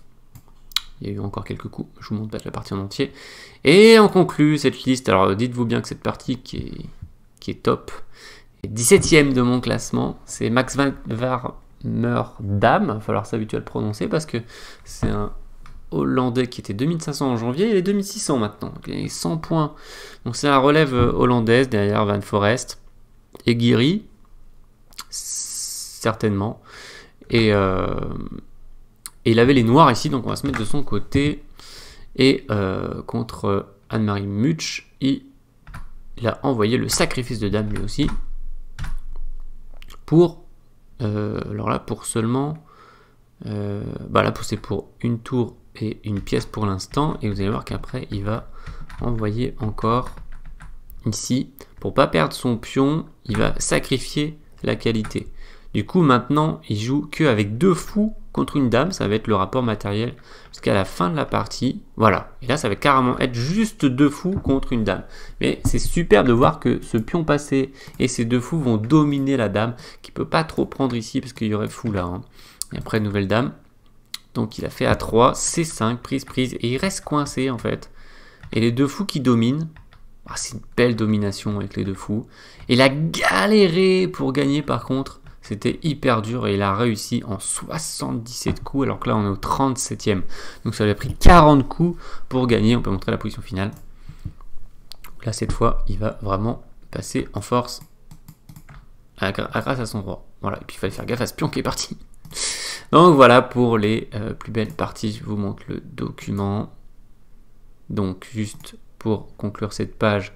Il y a eu encore quelques coups, je vous montre pas la partie en entier. Et on conclut cette liste. Alors dites-vous bien que cette partie qui est top, 17ème de mon classement, c'est Max Varmer Dame. Il va falloir s'habituer à le prononcer parce que c'est un Hollandais qui était 2500 en janvier, il est 2600 maintenant. Donc il a 100 points. Donc c'est la relève hollandaise derrière Van Forest et Guiri, certainement. Et il avait les noirs ici, donc on va se mettre de son côté. Et contre Anne-Marie Much, il a envoyé le sacrifice de dame lui aussi. Pour, alors là, pour seulement, là c'est pour une tour et une pièce pour l'instant, et vous allez voir qu'après il va envoyer encore ici, pour pas perdre son pion, il va sacrifier la qualité. Du coup maintenant il joue que avec 2 fous contre une dame, ça va être le rapport matériel jusqu'à la fin de la partie, voilà, et là ça va carrément être juste 2 fous contre une dame, mais c'est superbe de voir que ce pion passé et ces 2 fous vont dominer la dame, qui peut pas trop prendre ici parce qu'il y aurait fou là, hein. Et après nouvelle dame, donc il a fait A3, C5, prise, et il reste coincé en fait, et les 2 fous qui dominent, c'est une belle domination avec les 2 fous, et il a galéré pour gagner par contre. C'était hyper dur et il a réussi en 77 coups, alors que là on est au 37e. Donc ça lui a pris 40 coups pour gagner. On peut montrer la position finale. Là cette fois, il va vraiment passer en force grâce à son roi. Voilà, et puis il fallait faire gaffe à ce pion qui est parti. Donc voilà pour les plus belles parties. Je vous montre le document. Donc juste pour conclure cette page,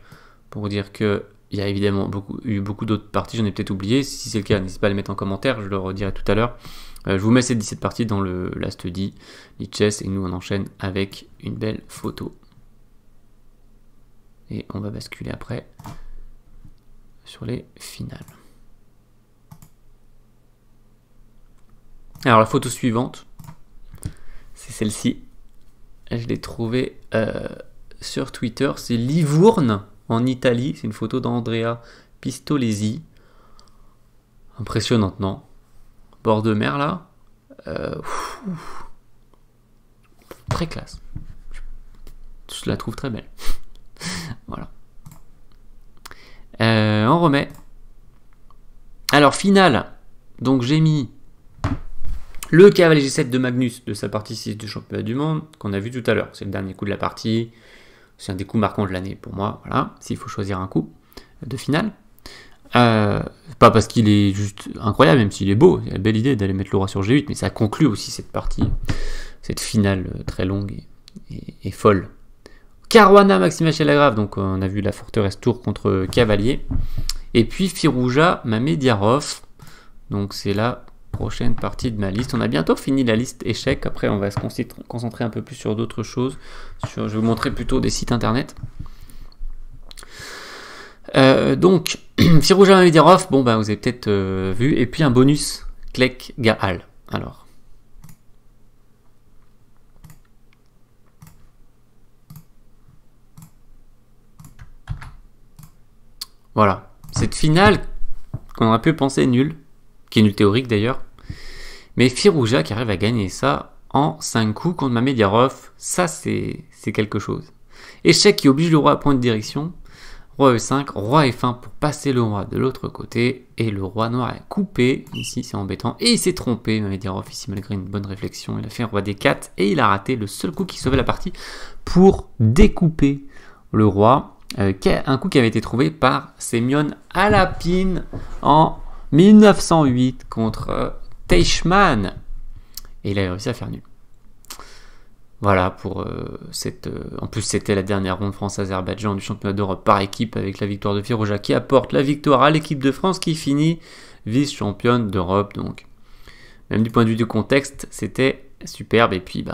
pour vous dire que il y a évidemment eu beaucoup d'autres parties, j'en ai peut-être oublié. Si c'est le cas, n'hésitez pas à les mettre en commentaire, je le redirai tout à l'heure. Je vous mets ces 17 parties dans la study, Lichess, et nous on enchaîne avec une belle photo. Et on va basculer après sur les finales. Alors la photo suivante, c'est celle-ci. Je l'ai trouvée sur Twitter, c'est Livourne. En Italie, c'est une photo d'Andrea Pistolesi. Impressionnante, non? Bord de mer, là. Très classe. Je la trouve très belle. Voilà. On remet. Alors, finale. Donc, j'ai mis le cavalier G7 de Magnus de sa partie 6 du championnat du monde, qu'on a vu tout à l'heure. C'est le dernier coup de la partie. C'est un des coups marquants de l'année pour moi, voilà, s'il faut choisir un coup de finale. Pas parce qu'il est juste incroyable, même s'il est beau, c'est une belle idée d'aller mettre le roi sur G8, mais ça conclut aussi cette partie, cette finale très longue et folle. Caruana Maxime Lagrave, donc on a vu la forteresse tour contre cavalier. Et puis Firouzja Mamediarov, donc c'est la prochaine partie de ma liste. On a bientôt fini la liste échec. Après, on va se concentrer un peu plus sur d'autres choses. Je vais vous montrer plutôt des sites internet. Donc, Firouzja Mamedov, bon, bah, vous avez peut-être vu. Et puis un bonus, Klek Gaal. Alors. Voilà. Cette finale qu'on aurait pu penser nulle, qui est nulle théorique d'ailleurs. Mais Firouzja qui arrive à gagner ça en 5 coups contre Mamedov, ça c'est quelque chose. Échec qui oblige le roi à point de direction. Roi E5, roi F1 pour passer le roi de l'autre côté. Et le roi noir est coupé. Ici, c'est embêtant. Et il s'est trompé, Mamedov, ici, malgré une bonne réflexion. Il a fait un roi D4 et il a raté le seul coup qui sauvait la partie pour découper le roi. Un coup qui avait été trouvé par Semyon Alapin en 1908 contre Teichmann. Et il a réussi à faire nul. Voilà pour cette... en plus, c'était la dernière ronde France-Azerbaïdjan du championnat d'Europe par équipe avec la victoire de Firouzja qui apporte la victoire à l'équipe de France qui finit vice-championne d'Europe. Donc, même du point de vue du contexte, c'était superbe. Et puis,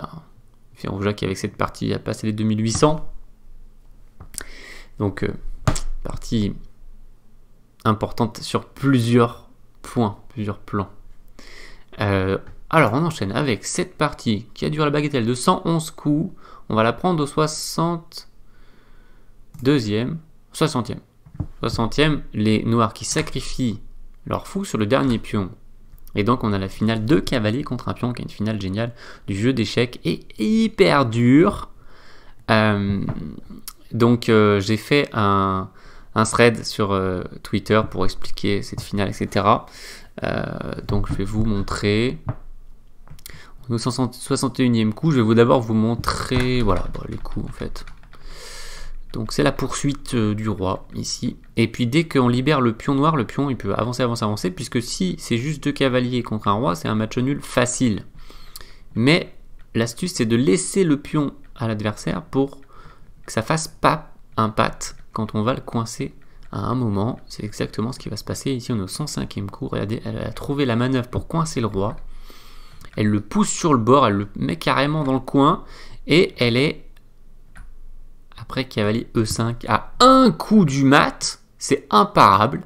Firouzja qui avec cette partie a passé les 2800. Donc, partie importante sur plusieurs points, plusieurs plans. Alors, on enchaîne avec cette partie qui a duré la bagatelle de 111 coups. On va la prendre au 60e. 60e, les noirs qui sacrifient leur fou sur le dernier pion. Et donc, on a la finale 2 cavaliers contre un pion, qui est une finale géniale du jeu d'échecs et hyper dur. Donc, j'ai fait un thread sur Twitter pour expliquer cette finale, etc. Donc, je vais vous montrer... Au 61e coup, je vais d'abord vous montrer voilà, les coups en fait. Donc c'est la poursuite du roi ici. Et puis dès qu'on libère le pion noir, le pion il peut avancer, avancer, avancer. Puisque si c'est juste 2 cavaliers contre un roi, c'est un match nul facile. Mais l'astuce c'est de laisser le pion à l'adversaire pour que ça fasse pas un pat quand on va le coincer à un moment. C'est exactement ce qui va se passer. Ici on est au 105e coup. Regardez, elle a trouvé la manœuvre pour coincer le roi. Elle le pousse sur le bord, elle le met carrément dans le coin. Et elle est, après cavalier E5, à un coup du mat. C'est imparable.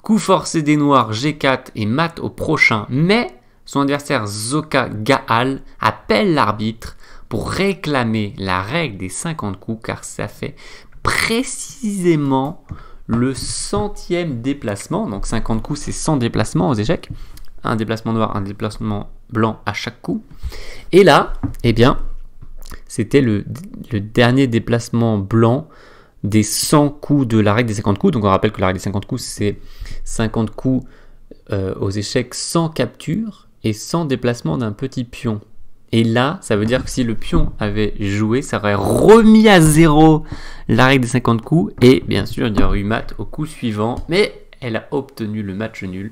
Coup forcé des noirs, G4 et mat au prochain. Mais son adversaire Zoka Gaal appelle l'arbitre pour réclamer la règle des 50 coups. Car ça fait précisément le 100e déplacement. Donc 50 coups, c'est 100 déplacements aux échecs. Un déplacement noir, un déplacement blanc à chaque coup. Et là, eh bien, c'était le dernier déplacement blanc des 100 coups de la règle des 50 coups. Donc on rappelle que la règle des 50 coups, c'est 50 coups aux échecs sans capture et sans déplacement d'un petit pion. Et là, ça veut dire que si le pion avait joué, ça aurait remis à zéro la règle des 50 coups. Et bien sûr, il y aurait eu mat au coup suivant. Mais elle a obtenu le match nul.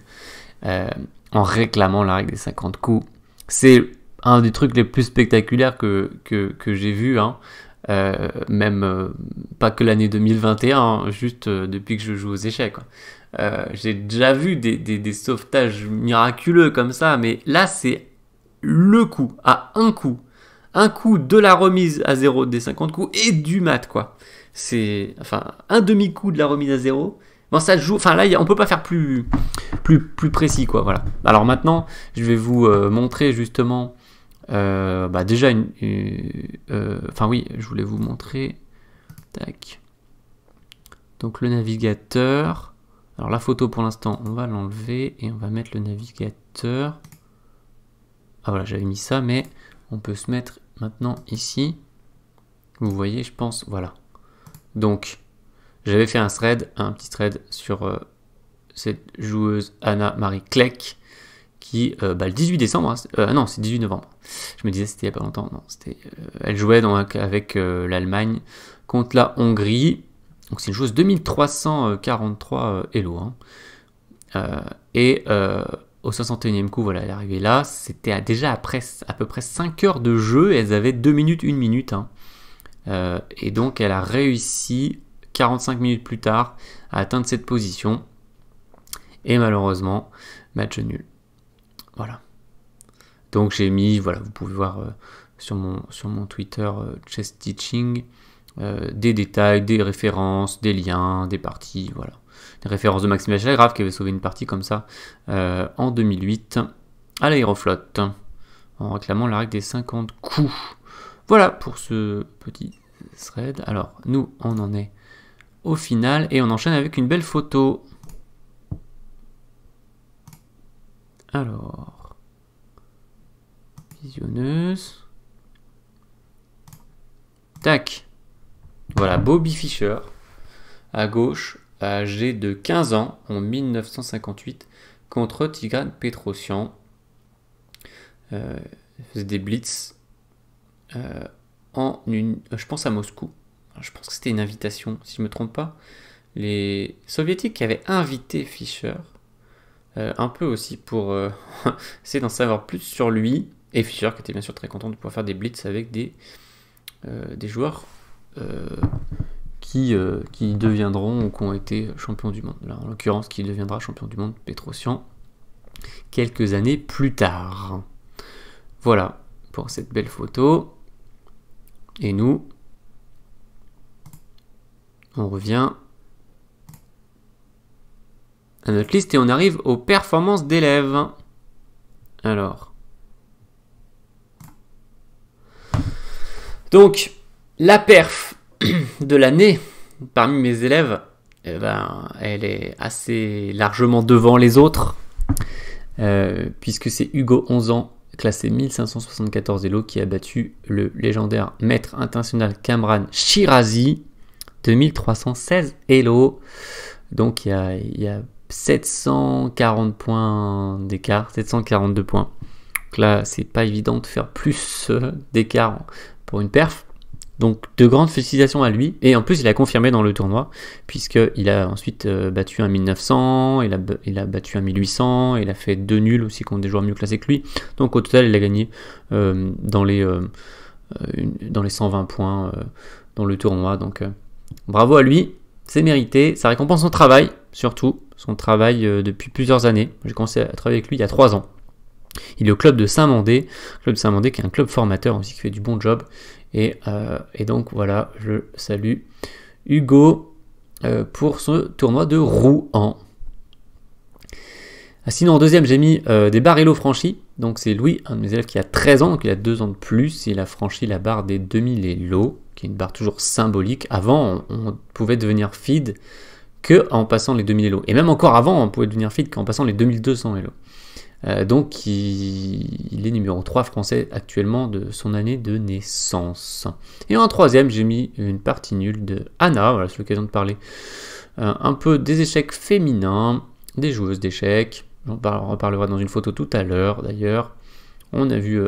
En réclamant la règle des 50 coups. C'est un des trucs les plus spectaculaires que j'ai vu, hein. Même pas que l'année 2021, hein, juste depuis que je joue aux échecs. J'ai déjà vu des sauvetages miraculeux comme ça, mais là c'est le coup, à un coup de la remise à zéro des 50 coups et du mat, quoi. C'est, enfin, un demi-coup de la remise à zéro. Bon, ça joue. Enfin, là, on peut pas faire plus précis, quoi. Voilà. Alors maintenant, je vais vous montrer justement. Déjà enfin oui, je voulais vous montrer. Tac. Donc le navigateur. Alors la photo pour l'instant, on va l'enlever et on va mettre le navigateur. Ah voilà, j'avais mis ça, mais on peut se mettre maintenant ici. Vous voyez, je pense. Voilà. Donc. J'avais fait un petit thread sur cette joueuse Anna-Marie Klek qui, le 18 décembre, non, c'est 18 novembre. Je me disais, c'était il n'y a pas longtemps. Non, c'était, elle jouait avec l'Allemagne contre la Hongrie. Donc c'est une joueuse 2343 Elo. Au 61e coup, voilà, elle est arrivée là. C'était déjà après à peu près 5 heures de jeu et elles avaient 2 minutes, 1 minute. Et donc elle a réussi 45 minutes plus tard à atteindre cette position et malheureusement match nul. Voilà. Donc j'ai mis, voilà, vous pouvez voir sur mon Twitter Chess Teaching des détails, des références, des liens, des parties, voilà. Des références de Maxime Lagrave qui avait sauvé une partie comme ça en 2008 à l'Aéroflotte en réclamant la règle des 50 coups. Voilà pour ce petit thread. Alors, nous, on en est au final et on enchaîne avec une belle photo. Alors, visionneuse. Tac. Voilà, Bobby Fischer, à gauche, âgé de 15 ans, en 1958, contre Tigran Petrosyan. Il faisait des blitz je pense à Moscou. Je pense que c'était une invitation, si je ne me trompe pas. Les soviétiques avaient invité Fischer, un peu aussi pour essayer d'en savoir plus sur lui. Et Fischer, qui était bien sûr très content de pouvoir faire des blitz avec des joueurs qui deviendront ou qui ont été champions du monde. Là, en l'occurrence, qui deviendra champion du monde, Petrosyan, quelques années plus tard. Voilà pour cette belle photo. Et nous, on revient à notre liste et on arrive aux performances d'élèves. Alors, donc, la perf de l'année parmi mes élèves, elle est assez largement devant les autres, puisque c'est Hugo, 11 ans, classé 1574 Elo, qui a battu le légendaire maître international Kamran Shirazi de 1316 Elo. Donc il y a 740 points d'écart, 742 points. Donc là, c'est pas évident de faire plus d'écart pour une perf. Donc de grandes félicitations à lui. Et en plus, il a confirmé dans le tournoi, puisqu'il a ensuite battu un 1900, il a battu un 1800, il a fait 2 nuls aussi contre des joueurs mieux classés que lui. Donc au total, il a gagné dans les 120 points dans le tournoi. Donc bravo à lui, c'est mérité. Ça récompense son travail, surtout son travail depuis plusieurs années. J'ai commencé à travailler avec lui il y a 3 ans. Il est au club de Saint-Mandé, qui est un club formateur aussi qui fait du bon job. Et donc voilà, je salue Hugo pour ce tournoi de Rouen. Sinon en deuxième, j'ai mis des barres Elo franchis. Donc c'est Louis, un de mes élèves qui a 13 ans, donc il a 2 ans de plus. Il a franchi la barre des 2000 Elo, qui est une barre toujours symbolique. Avant, on pouvait devenir feed qu'en passant les 2000 Elo. Et même encore avant, on pouvait devenir feed qu'en passant les 2200 Elo. Donc il est numéro 3 français actuellement de son année de naissance. Et en troisième, j'ai mis une partie nulle de Anna. Voilà, c'est l'occasion de parler un peu des échecs féminins, des joueuses d'échecs. On reparlera dans une photo tout à l'heure d'ailleurs. On a vu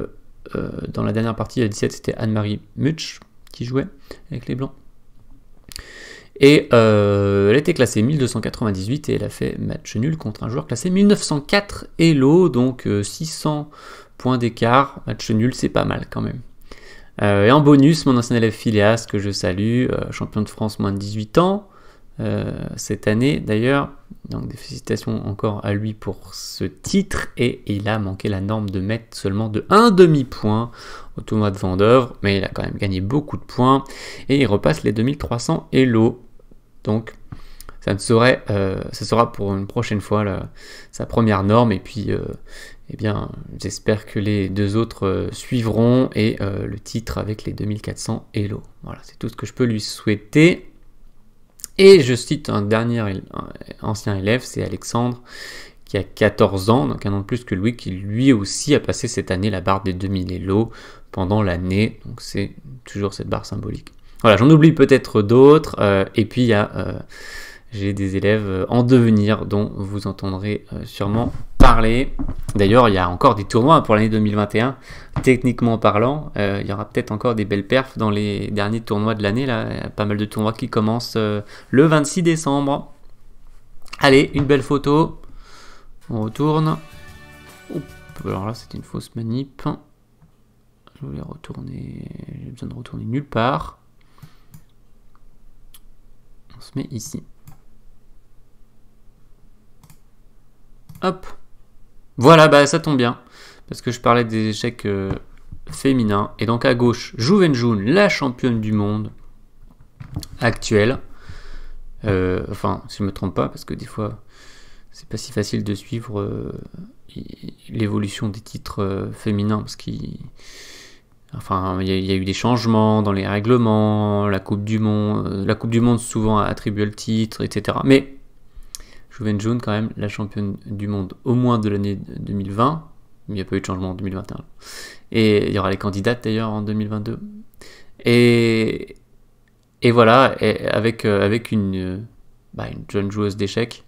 dans la dernière partie, à 17, c'était Anne-Marie Mutsch qui jouait avec les blancs. Et elle était classée 1298 et elle a fait match nul contre un joueur classé 1904 Elo, donc 600 points d'écart. Match nul, c'est pas mal quand même. Et en bonus, mon ancien élève Phileas, que je salue, champion de France moins de 18 ans cette année d'ailleurs. Donc des félicitations encore à lui pour ce titre. Et il a manqué la norme de mettre seulement de 1 demi-point au tournoi de Vendeuvre, mais il a quand même gagné beaucoup de points et il repasse les 2300 Elo. Donc ça sera pour une prochaine fois sa première norme, et puis eh bien j'espère que les deux autres suivront et le titre avec les 2400 Elo. Voilà, c'est tout ce que je peux lui souhaiter. Et je cite un dernier ancien élève, c'est Alexandre, qui a 14 ans, donc un an de plus que Louis, qui lui aussi a passé cette année la barre des 2000 Elo pendant l'année. Donc c'est toujours cette barre symbolique. Voilà, j'en oublie peut-être d'autres. Et puis j'ai des élèves en devenir dont vous entendrez sûrement parler. D'ailleurs, il y a encore des tournois pour l'année 2021. Techniquement parlant, il y aura peut-être encore des belles perfs dans les derniers tournois de l'année. Là, il y a pas mal de tournois qui commencent le 26 décembre. Allez, une belle photo. On retourne. Oups, alors là, c'était une fausse manip. Je voulais retourner. J'ai besoin de retourner nulle part. On se met ici. Hop. Voilà, bah ça tombe bien. Parce que je parlais des échecs féminins. Et donc à gauche, Jouvenjoun, la championne du monde. actuelle. Enfin, si je me trompe pas, parce que des fois, c'est pas si facile de suivre l'évolution des titres féminins, parce enfin, il y a eu des changements dans les règlements, la Coupe du Monde souvent attribue le titre, etc. Mais Zhou Wenjun, quand même, la championne du monde au moins de l'année 2020. Il n'y a pas eu de changement en 2021. Et il y aura les candidates d'ailleurs en 2022. Et voilà, avec une jeune joueuse d'échecs,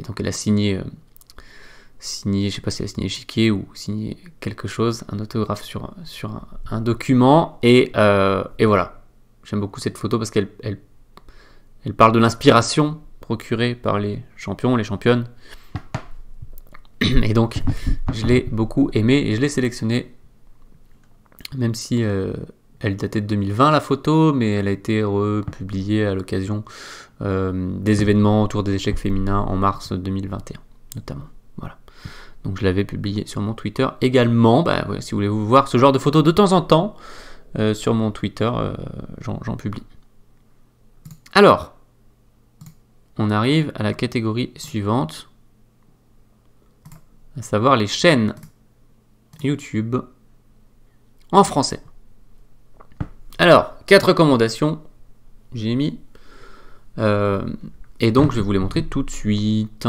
donc elle a signé, je sais pas si elle a signé échiquier ou signé quelque chose, un autographe sur un document. Et voilà, j'aime beaucoup cette photo parce qu'elle parle de l'inspiration procurée par les champions, les championnes. Et donc, je l'ai beaucoup aimé et je l'ai sélectionné, même si elle datait de 2020 la photo, mais elle a été republiée à l'occasion des événements autour des échecs féminins en mars 2021, notamment. Voilà. Donc je l'avais publiée sur mon Twitter également. Si vous voulez voir ce genre de photos de temps en temps, sur mon Twitter, j'en publie. Alors, on arrive à la catégorie suivante, à savoir les chaînes YouTube en français. Alors, 4 recommandations, j'ai mis. Et donc, je vais vous les montrer tout de suite.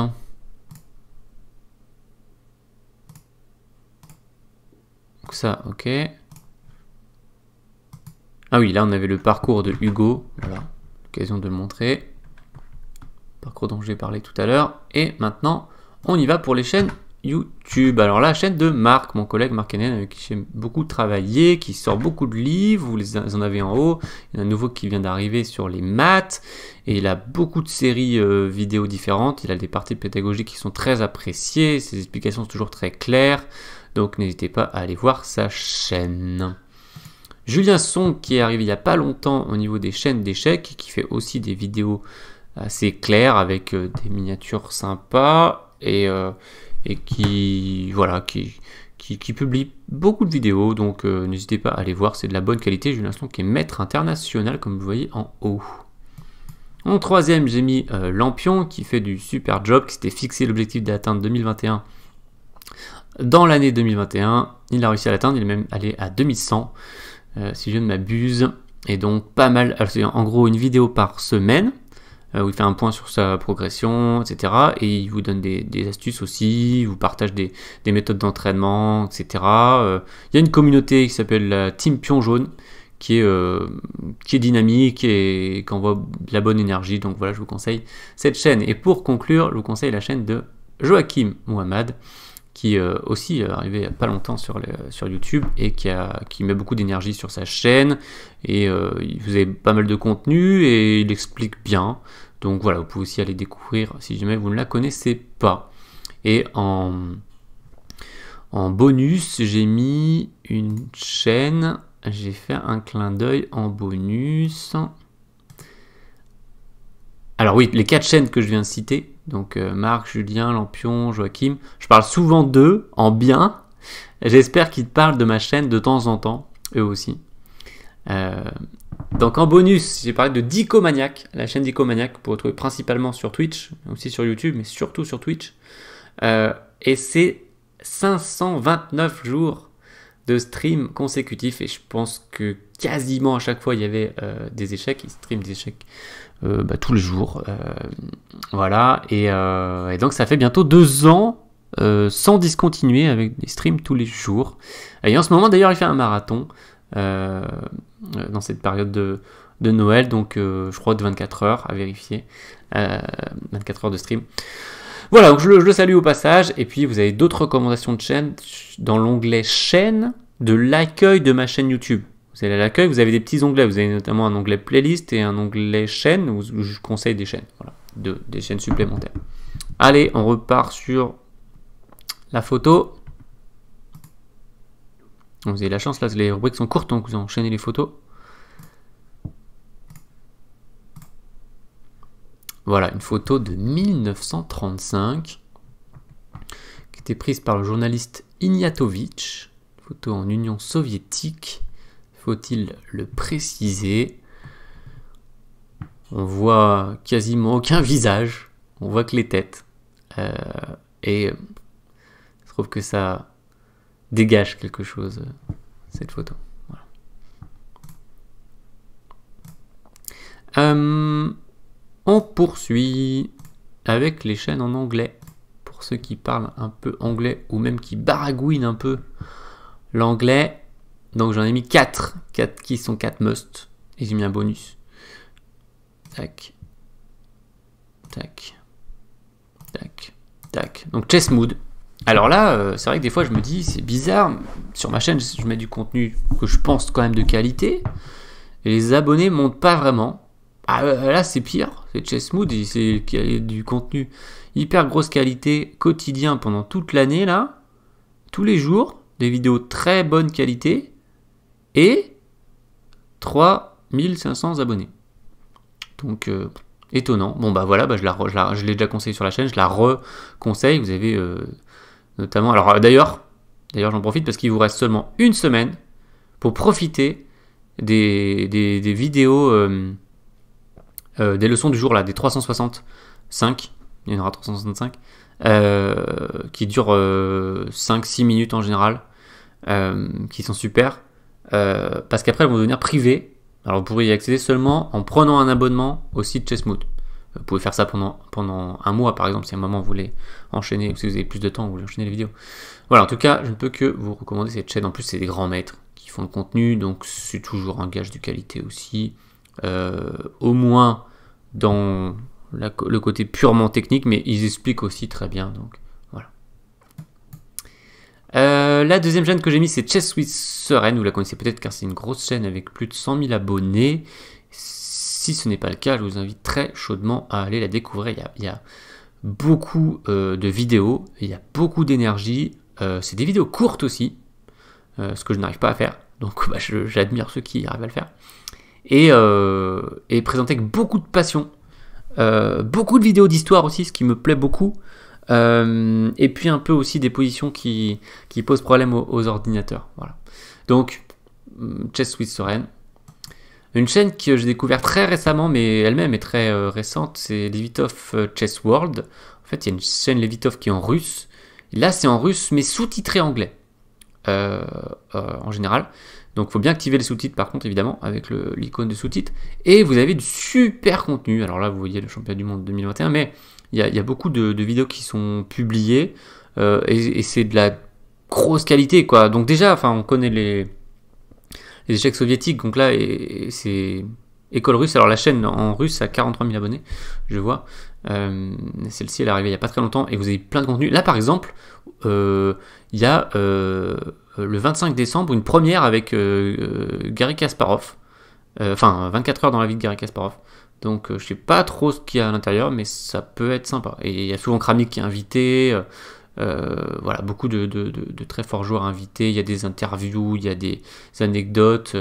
Donc ça, ok. Ah oui, là, on avait le parcours de Hugo. Voilà, l'occasion de le montrer. Parcours dont j'ai parlé tout à l'heure. Et maintenant, on y va pour les chaînes YouTube. Alors la chaîne de Marc, mon collègue Marc Hennen, avec qui j'ai beaucoup travaillé, qui sort beaucoup de livres, vous en avez en haut. Il y en a un nouveau qui vient d'arriver sur les maths, et il a beaucoup de séries vidéo différentes. Il a des parties pédagogiques qui sont très appréciées, ses explications sont toujours très claires, donc n'hésitez pas à aller voir sa chaîne. Julien Song, qui est arrivé il n'y a pas longtemps au niveau des chaînes d'échecs, qui fait aussi des vidéos assez claires avec des miniatures sympas, et qui publie beaucoup de vidéos, donc n'hésitez pas à aller voir, c'est de la bonne qualité. Julien Song qui est maître international, comme vous voyez en haut. En troisième, j'ai mis Lampion, qui fait du super job, qui s'était fixé l'objectif d'atteindre 2021 dans l'année 2021. Il a réussi à l'atteindre, il est même allé à 2100, si je ne m'abuse. Et donc pas mal, alors c'est en gros une vidéo par semaine, où il fait un point sur sa progression, etc. Et il vous donne des astuces aussi, il vous partage des méthodes d'entraînement, etc. Il y a une communauté qui s'appelle la Team Pion Jaune, qui est dynamique et qui envoie de la bonne énergie. Donc voilà, je vous conseille cette chaîne. Et pour conclure, je vous conseille la chaîne de Joachim Mouhamad, qui aussi est arrivé il n'y a pas longtemps sur YouTube et qui met beaucoup d'énergie sur sa chaîne, et vous avez pas mal de contenu et il explique bien, donc voilà, vous pouvez aussi aller découvrir si jamais vous ne la connaissez pas. Et en bonus, j'ai mis une chaîne, j'ai fait un clin d'œil en bonus. Alors oui, les 4 chaînes que je viens de citer, donc Marc, Julien, Lampion, Joachim, je parle souvent d'eux en bien. J'espère qu'ils parlent de ma chaîne de temps en temps, eux aussi. Donc en bonus, j'ai parlé de Dicomaniac, la chaîne Dicomaniac, que vous retrouvez principalement sur Twitch, aussi sur YouTube, mais surtout sur Twitch. Et c'est 529 jours de stream consécutifs, et je pense que quasiment à chaque fois il y avait des échecs, ils streament des échecs tous les jours, voilà, et donc ça fait bientôt 2 ans sans discontinuer, avec des streams tous les jours. Et en ce moment d'ailleurs il fait un marathon dans cette période de Noël, donc je crois de 24 heures à vérifier, 24 heures de stream. Voilà, donc je le salue au passage. Et puis vous avez d'autres recommandations de chaînes dans l'onglet chaîne de l'accueil de ma chaîne YouTube. Vous allez à l'accueil, vous avez des petits onglets, vous avez notamment un onglet playlist et un onglet chaîne où je conseille des chaînes, voilà, des chaînes supplémentaires. Allez, on repart sur la photo. Vous avez la chance, là les rubriques sont courtes, donc vous enchaînez les photos. Voilà, une photo de 1935 qui était prise par le journaliste Ignatovitch. Photo en Union soviétique, faut-il le préciser. On voit quasiment aucun visage, on voit que les têtes. Et je trouve que ça dégage quelque chose, cette photo. Voilà. On poursuit avec les chaînes en anglais. Pour ceux qui parlent un peu anglais ou même qui baragouinent un peu l'anglais. Donc j'en ai mis 4 qui sont 4 must. Et j'ai mis un bonus. Tac. Tac. Tac. Tac. Donc Chess Mood. Alors là, c'est vrai que des fois je me dis, c'est bizarre. Sur ma chaîne, je mets du contenu que je pense quand même de qualité. Et les abonnés montent pas vraiment. Ah, là c'est pire. C'est Chess Mood. C'est du contenu hyper grosse qualité quotidien pendant toute l'année là. Tous les jours. Des vidéos très bonne qualité. Et 3500 abonnés. Donc étonnant. Bon bah voilà, je l'ai déjà conseillé sur la chaîne, je la reconseille. Vous avez notamment... Alors d'ailleurs j'en profite parce qu'il vous reste seulement une semaine pour profiter des vidéos, des leçons du jour là, des 365. Il y en aura 365. Qui durent 5-6 minutes en général. Qui sont super. Parce qu'après elles vont devenir privées. Alors vous pourrez y accéder seulement en prenant un abonnement au site Chess Mood. Vous pouvez faire ça pendant un mois par exemple, si à un moment vous voulez enchaîner, ou si vous avez plus de temps, vous voulez enchaîner les vidéos. Voilà, en tout cas, je ne peux que vous recommander cette chaîne. En plus, c'est des grands maîtres qui font le contenu, donc c'est toujours un gage de qualité aussi. Au moins dans le côté purement technique, mais ils expliquent aussi très bien, donc voilà. La deuxième chaîne que j'ai mis, c'est Chess with Seren. Vous la connaissez peut-être car c'est une grosse chaîne avec plus de 100 000 abonnés. Si ce n'est pas le cas, je vous invite très chaudement à aller la découvrir. Il y a beaucoup de vidéos, il y a beaucoup d'énergie. C'est des vidéos courtes aussi, ce que je n'arrive pas à faire. Donc j'admire ceux qui arrivent à le faire. Et présenté avec beaucoup de passion. Beaucoup de vidéos d'histoire aussi, ce qui me plaît beaucoup. Et puis un peu aussi des positions qui posent problème aux ordinateurs. Voilà. Donc, Chess with Soren. Une chaîne que j'ai découvert très récemment, mais elle-même est très récente, c'est Levitov Chess World. En fait, il y a une chaîne Levitov qui est en russe. Là, c'est en russe, mais sous-titré anglais, en général. Donc, il faut bien activer les sous-titres, par contre, évidemment, avec l'icône de sous-titres. Et vous avez du super contenu. Alors là, vous voyez le championnat du monde 2021, mais il y a beaucoup de vidéos qui sont publiées. Et c'est de la grosse qualité, quoi. Donc déjà, enfin, on connaît les échecs soviétiques. Donc là, c'est école russe. Alors la chaîne en russe a 43 000 abonnés, je vois. Celle-ci, elle est arrivée il n'y a pas très longtemps. Et vous avez plein de contenu. Là, par exemple, il y a... le 25 décembre, une première avec Garry Kasparov. Enfin, 24 heures dans la vie de Garry Kasparov. Donc, je sais pas trop ce qu'il y a à l'intérieur, mais ça peut être sympa. Et il y a souvent Kramnik qui est invité. Voilà, beaucoup de très forts joueurs invités. Il y a des interviews, il y a des anecdotes.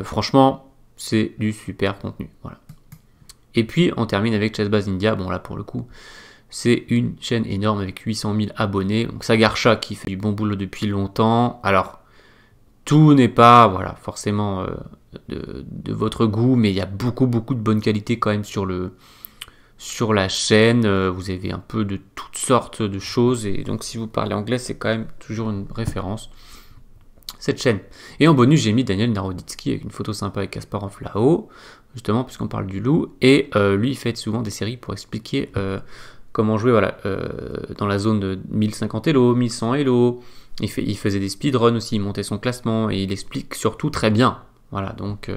Franchement, c'est du super contenu. Voilà. Et puis, on termine avec Chessbase India. Bon, là, pour le coup... C'est une chaîne énorme avec 800 000 abonnés. Donc Sagarcha qui fait du bon boulot depuis longtemps. Alors, tout n'est pas voilà, forcément de votre goût, mais il y a beaucoup de bonne qualité quand même sur la chaîne. Vous avez un peu de toutes sortes de choses. Et donc si vous parlez anglais, c'est quand même toujours une référence, cette chaîne. Et en bonus, j'ai mis Daniel Naroditsky avec une photo sympa avec Kasparov là-haut, justement, puisqu'on parle du loup. Et lui, il fait souvent des séries pour expliquer... comment jouer voilà, dans la zone de 1050 Elo, 1100 Elo. Il faisait des speedruns aussi, il montait son classement et il explique surtout très bien. Voilà, donc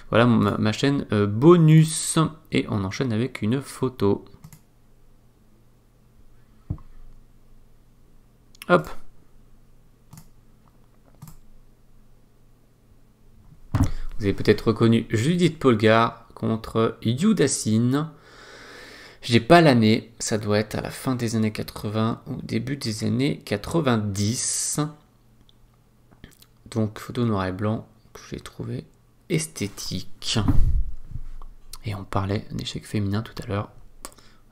voilà ma chaîne bonus. Et on enchaîne avec une photo. Hop. Vous avez peut-être reconnu Judith Polgar contre Yudacine. J'ai pas l'année, ça doit être à la fin des années 80 ou début des années 90. Donc photo noir et blanc que j'ai trouvé esthétique. Et on parlait d'échec féminin tout à l'heure.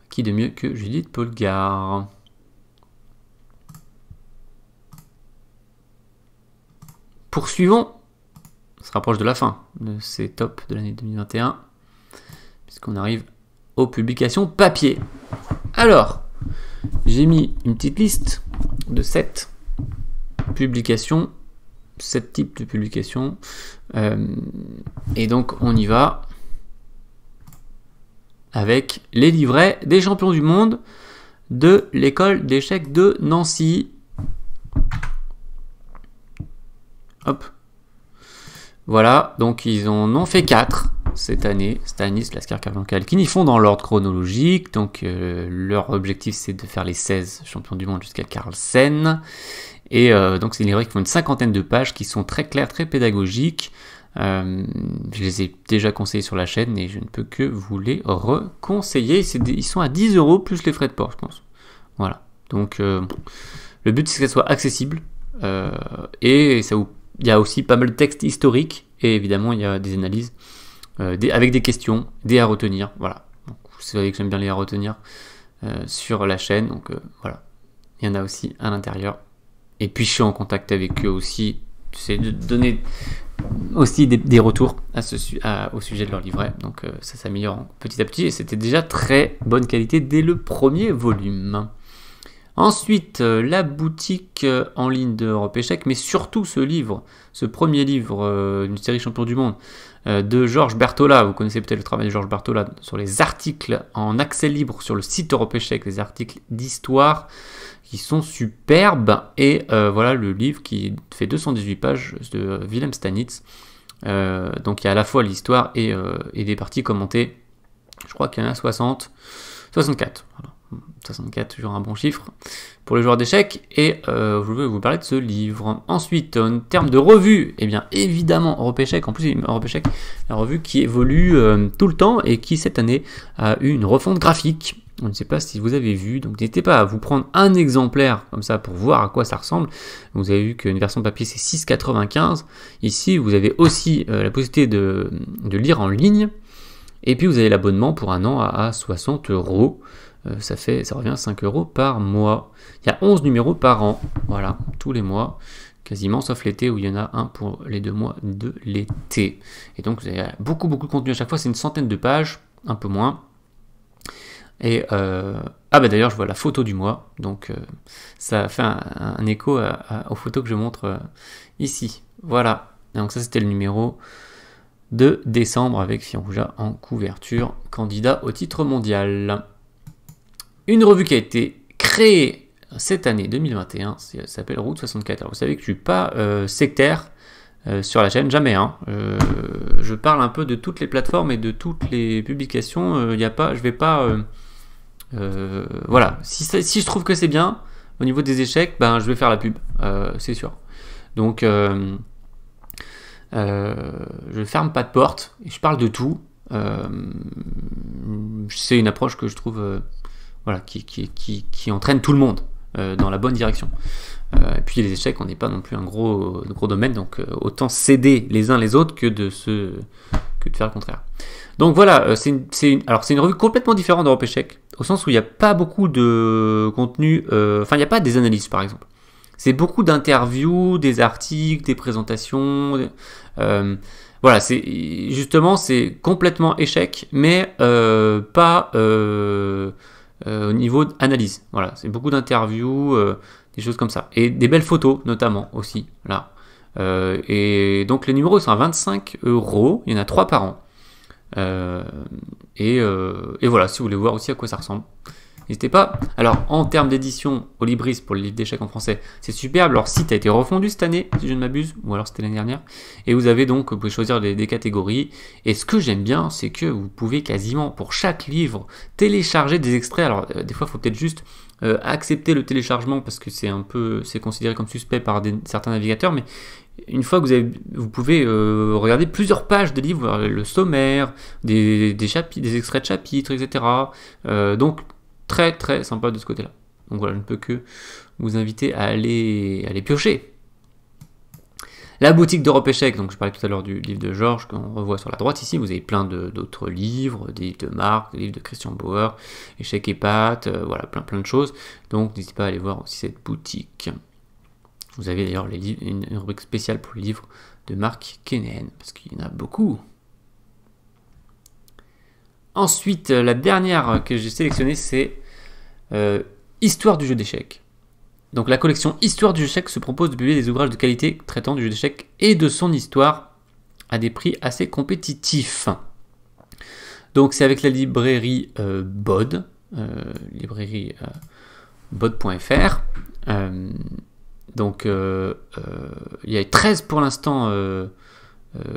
Qui de mieux que Judith Polgar? Poursuivons. On se rapproche de la fin de ces tops de l'année 2021. puisqu'on arrive aux publications papier. Alors, j'ai mis une petite liste de 7 publications, 7 types de publications, et donc on y va avec les livrets des champions du monde de l'école d'échecs de Nancy. Hop. Voilà, donc ils en ont fait 4 cette année, Stanis, Lasker, Carvin, qui y font dans l'ordre chronologique. Donc leur objectif c'est de faire les 16 champions du monde jusqu'à Carlsen. Et donc c'est des livrets qui font une 50aine de pages, qui sont très clairs, très pédagogiques. Je les ai déjà conseillés sur la chaîne et je ne peux que vous les reconseiller. Ils sont à 10 € plus les frais de port, je pense. Voilà, donc le but c'est que ça soit accessible et il y a aussi pas mal de textes historiques et évidemment il y a des analyses avec des questions, des à retenir. Voilà, donc, vous savez que j'aime bien les à retenir sur la chaîne, donc voilà, il y en a aussi à l'intérieur. Et puis je suis en contact avec eux aussi, j'essaie de donner aussi des retours au sujet de leur livret, donc ça s'améliore petit à petit et c'était déjà très bonne qualité dès le premier volume. Ensuite, la boutique en ligne de Europe Échec, mais surtout ce premier livre d'une série champion du monde de Georges Berthollat. Vous connaissez peut-être le travail de Georges Berthollat sur les articles en accès libre sur le site Europe Échec, les articles d'histoire qui sont superbes. Et voilà le livre qui fait 218 pages de Wilhelm Stanitz. Donc il y a à la fois l'histoire et des parties commentées. Je crois qu'il y en a 64. Voilà. 64, toujours un bon chiffre pour les joueurs d'échecs, et je vais vous parler de ce livre. Ensuite, en termes de revue, eh bien évidemment Europe Échec, en plus Europe Échec, la revue qui évolue tout le temps et qui cette année a eu une refonte graphique. On ne sait pas si vous avez vu, donc n'hésitez pas à vous prendre un exemplaire comme ça pour voir à quoi ça ressemble. Vous avez vu qu'une version papier c'est 6,95. Ici vous avez aussi la possibilité de lire en ligne, et puis vous avez l'abonnement pour un an à 60 €. Ça revient à 5 € par mois. Il y a 11 numéros par an, voilà, tous les mois, quasiment, sauf l'été où il y en a un pour les 2 mois de l'été. Et donc vous avez beaucoup de contenu à chaque fois, c'est une centaine de pages, un peu moins. Et d'ailleurs je vois la photo du mois, donc ça fait un écho aux photos que je montre ici. Voilà, donc ça c'était le numéro de décembre avec Fianrouja en couverture, candidat au titre mondial. Une revue qui a été créée cette année 2021, ça s'appelle Route 64. Alors vous savez que je ne suis pas sectaire sur la chaîne, jamais. Hein. Je parle un peu de toutes les plateformes et de toutes les publications. Je vais pas... voilà, si je trouve que c'est bien, au niveau des échecs, ben, je vais faire la pub, c'est sûr. Donc, je ferme pas de porte, et je parle de tout. C'est une approche que je trouve... voilà, qui entraîne tout le monde dans la bonne direction. Et puis les échecs, on n'est pas non plus un gros domaine, donc autant s'aider les uns les autres que de faire le contraire. Donc voilà, c'est une revue complètement différente d'Europe Échec, au sens où il n'y a pas beaucoup de contenu, il n'y a pas des analyses par exemple. C'est beaucoup d'interviews, des articles, des présentations. Voilà, c'est complètement échec, mais pas... au niveau d'analyse, voilà, c'est beaucoup d'interviews, des choses comme ça, et des belles photos notamment aussi, là. Et donc les numéros sont à 25 €, il y en a 3 par an. Et voilà, si vous voulez voir aussi à quoi ça ressemble, n'hésitez pas. Alors en termes d'édition, Olibris pour le livre d'échecs en français, c'est superbe. Leur site a été refondu cette année, si je ne m'abuse, ou alors c'était l'année dernière. Et vous pouvez choisir des catégories. Et ce que j'aime bien, c'est que vous pouvez quasiment pour chaque livre télécharger des extraits. Alors des fois, il faut peut-être juste accepter le téléchargement parce que c'est considéré comme suspect par certains navigateurs, mais une fois que vous pouvez regarder plusieurs pages de livres, le sommaire, des extraits de chapitres, etc. Donc très très sympa de ce côté-là. Donc voilà, je ne peux que vous inviter à aller piocher. La boutique d'Europe Échec, donc je parlais tout à l'heure du livre de Georges, qu'on revoit sur la droite ici, vous avez plein d'autres livres, des livres de Marc, des livres de Christian Bauer, Échec et Pâtes, voilà, plein de choses. Donc n'hésitez pas à aller voir aussi cette boutique. Vous avez d'ailleurs une rubrique spéciale pour les livres de Marc Kennen, parce qu'il y en a beaucoup. Ensuite, la dernière que j'ai sélectionnée, c'est Histoire du jeu d'échecs. Donc la collection Histoire du jeu d'échecs se propose de publier des ouvrages de qualité traitant du jeu d'échecs et de son histoire à des prix assez compétitifs. Donc c'est avec la librairie BOD, librairie bod.fr. Donc il y a 13 pour l'instant,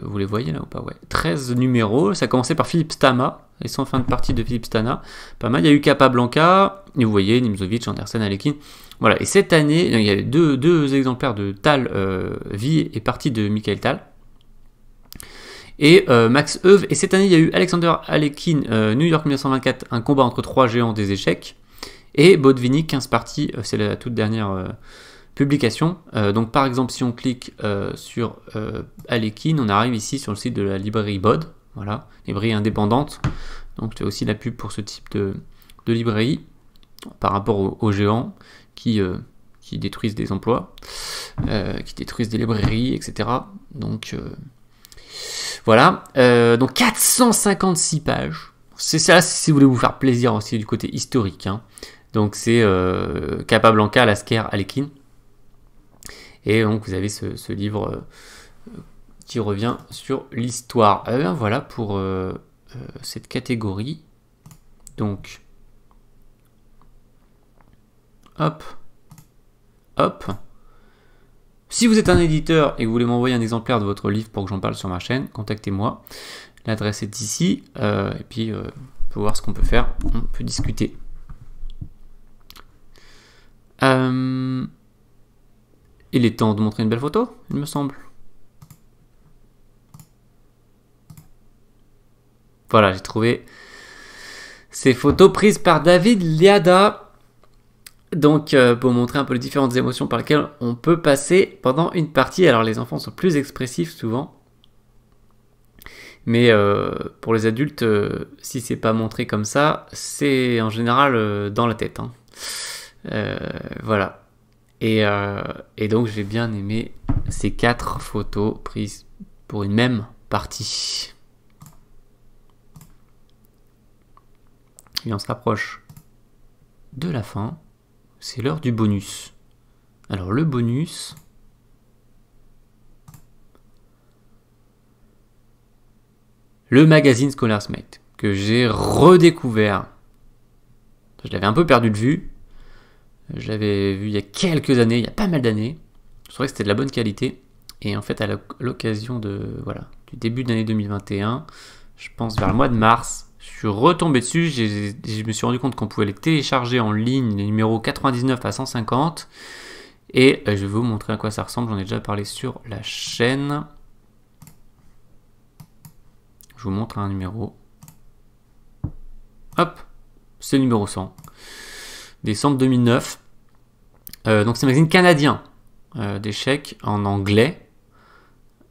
vous les voyez là ou pas? Ouais, 13 numéros. Ça a commencé par Philippe Stama, et sans fin de partie de Philippe Stana. Pas mal. Il y a eu Capablanca, et vous voyez Nimzowitsch, Andersen, Alekhine. Voilà, et cette année, il y a deux exemplaires de Tal, Vie et partie de Michael Tal. Et Max Euwe. Et cette année, il y a eu Alexander Alekhine, New York 1924, un combat entre 3 géants des échecs. Et Botvinnik, 15 parties, c'est la toute dernière publication. Donc par exemple, si on clique sur Alekhine, on arrive ici sur le site de la librairie BOD. Voilà, librairie indépendante. Donc c'est aussi la pub pour ce type de librairie par rapport aux géants qui détruisent des emplois, qui détruisent des librairies, etc. Donc voilà, donc 456 pages. C'est ça si vous voulez vous faire plaisir aussi du côté historique. Hein. Donc c'est Capablanca, Lasker, Alekhine. Et donc vous avez ce livre qui revient sur l'histoire. Voilà pour cette catégorie. Donc, hop. Si vous êtes un éditeur et que vous voulez m'envoyer un exemplaire de votre livre pour que j'en parle sur ma chaîne, contactez-moi. L'adresse est ici. Et puis, on peut voir ce qu'on peut faire. On peut discuter. Il est temps de montrer une belle photo, il me semble. Voilà, j'ai trouvé ces photos prises par David Liada. Donc, pour montrer un peu les différentes émotions par lesquelles on peut passer pendant une partie. Alors, les enfants sont plus expressifs souvent. Mais pour les adultes, si c'est pas montré comme ça, c'est en général dans la tête. Hein. Voilà. Et donc, j'ai bien aimé ces 4 photos prises pour une même partie. Et on se rapproche de la fin. C'est l'heure du bonus. Alors le bonus, le magazine Scholar's Mate, que j'ai redécouvert. Je l'avais un peu perdu de vue. Je l'avais vu il y a quelques années, il y a pas mal d'années. Je trouvais que c'était de la bonne qualité. Et en fait, à l'occasion du début de l'année 2021, je pense vers le mois de mars, je suis retombé dessus, je me suis rendu compte qu'on pouvait les télécharger en ligne, les numéros 99 à 150. Et je vais vous montrer à quoi ça ressemble, j'en ai déjà parlé sur la chaîne. Je vous montre un numéro. Hop, c'est le numéro 100. Décembre 2009. Donc c'est un magazine canadien d'échecs en anglais.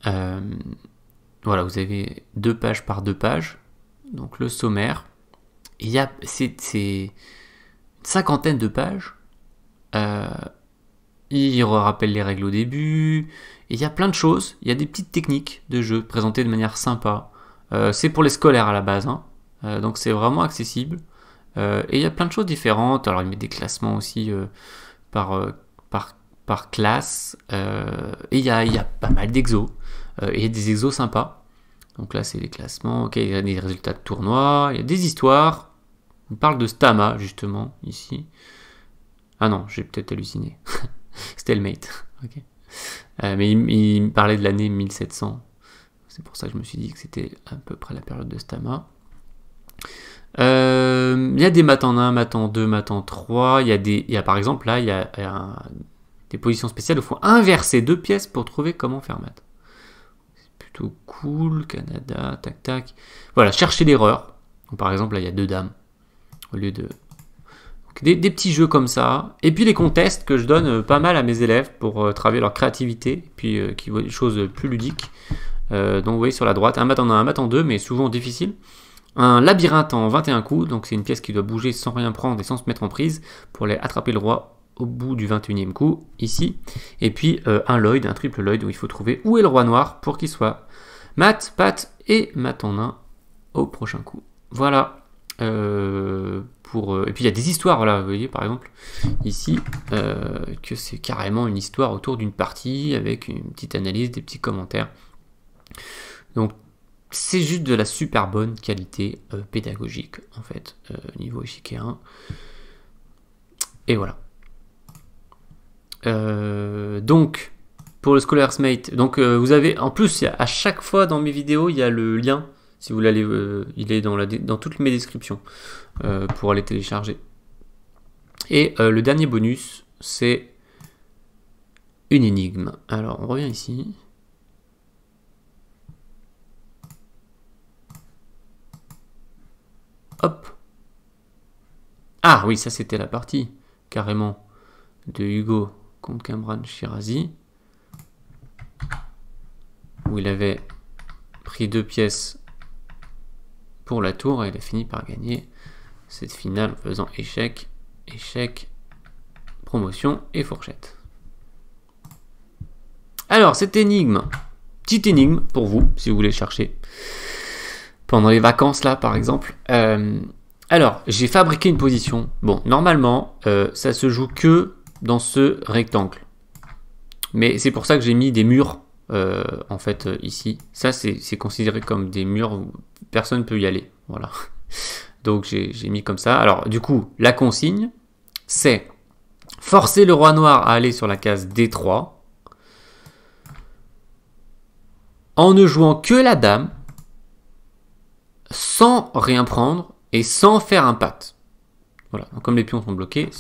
Voilà, vous avez 2 pages par 2 pages. Donc le sommaire, c'est une cinquantaine de pages. Il rappelle les règles au début. Et il y a plein de choses. Il y a des petites techniques de jeu présentées de manière sympa. C'est pour les scolaires à la base. Hein. Donc c'est vraiment accessible. Et il y a plein de choses différentes. Alors il met des classements aussi par classe. Et il y a pas mal d'exos. Et il y a des exos sympas. Donc là, c'est les classements. Ok, il y a des résultats de tournois. Il y a des histoires. On parle de Stama, justement, ici. Ah non, j'ai peut-être halluciné. Stalemate. Okay. Mais il parlait de l'année 1700. C'est pour ça que je me suis dit que c'était à peu près la période de Stama. Il y a des maths en 1, maths en 2, maths en 3. Il y a par exemple, là, il y a des positions spéciales où il faut inverser 2 pièces pour trouver comment faire maths. Plutôt cool, Canada, tac tac. Voilà, chercher l'erreur. Par exemple, là, il y a 2 dames. Au lieu de... Donc, des petits jeux comme ça. Et puis les contests que je donne pas mal à mes élèves pour travailler leur créativité. Puis qui voient des choses plus ludiques. Donc vous voyez sur la droite, un maths en 1, un maths en 2, mais souvent difficile. Un labyrinthe en 21 coups. Donc c'est une pièce qui doit bouger sans rien prendre et sans se mettre en prise pour aller attraper le roi au bout du 21e coup, ici. Et puis un Lloyd, un triple Lloyd, où il faut trouver où est le roi noir pour qu'il soit mat, pat et mat en 1 au prochain coup. voilà. Et puis il y a des histoires, voilà, vous voyez par exemple ici que c'est carrément une histoire autour d'une partie avec une petite analyse, des petits commentaires. Donc c'est juste de la super bonne qualité pédagogique en fait, niveau échiquier 1. Et voilà. Donc pour le Scholar's Mate, donc vous avez en plus à chaque fois dans mes vidéos il y a le lien. Si vous l'allez, il est dans toutes mes descriptions pour aller télécharger. Et le dernier bonus, c'est une énigme. Alors, on revient ici. Hop. Ah oui, ça c'était la partie, carrément, de Hugo contre Kamran Shirazi. Où il avait pris 2 pièces pour la tour et il a fini par gagner cette finale en faisant échec, échec, promotion et fourchette. Alors cette énigme, petite énigme pour vous si vous voulez chercher pendant les vacances là par exemple. Alors j'ai fabriqué une position. Bon normalement ça se joue que dans ce rectangle, mais c'est pour ça que j'ai mis des murs. En fait ici, ça c'est considéré comme des murs où personne ne peut y aller, voilà. Donc j'ai mis comme ça. Alors du coup la consigne c'est forcer le roi noir à aller sur la case D3 en ne jouant que la dame sans rien prendre et sans faire un patte. Voilà, donc comme les pions sont bloqués,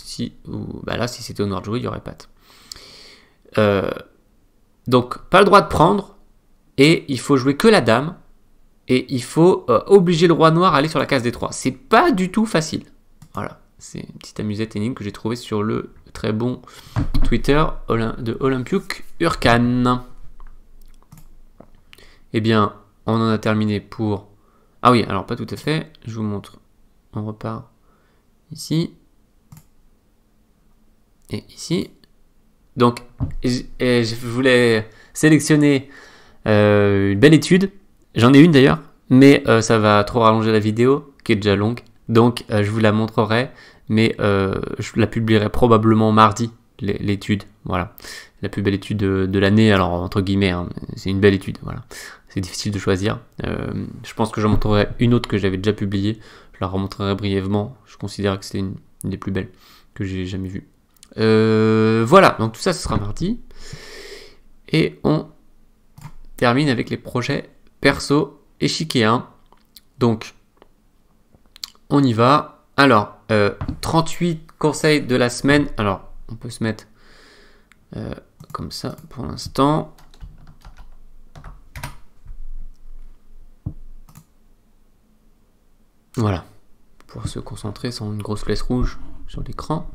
là si c'était au noir de jouer il y aurait patte. Donc, pas le droit de prendre, et il faut jouer que la dame, et il faut obliger le roi noir à aller sur la case D3. C'est pas du tout facile. Voilà, c'est une petite amusette énigme que j'ai trouvée sur le très bon Twitter de Olympiuk Urkan. Eh bien, on en a terminé pour... Ah oui, alors pas tout à fait, je vous montre. On repart ici, et ici. Donc, je voulais sélectionner une belle étude. J'en ai une d'ailleurs, mais ça va trop rallonger la vidéo, qui est déjà longue. Donc, je vous la montrerai, mais je la publierai probablement mardi, l'étude. Voilà, la plus belle étude de l'année, alors entre guillemets, hein, c'est une belle étude. Voilà, c'est difficile de choisir. Je pense que j'en montrerai une autre que j'avais déjà publiée. Je la remontrerai brièvement. Je considère que c'était une des plus belles que j'ai jamais vues. Voilà, donc tout ça ce sera mardi. Et on termine avec les projets perso échiquier 1. Donc, on y va. Alors, 38 conseils de la semaine. Alors, on peut se mettre comme ça pour l'instant. Voilà, pour se concentrer sans une grosse flèche rouge sur l'écran.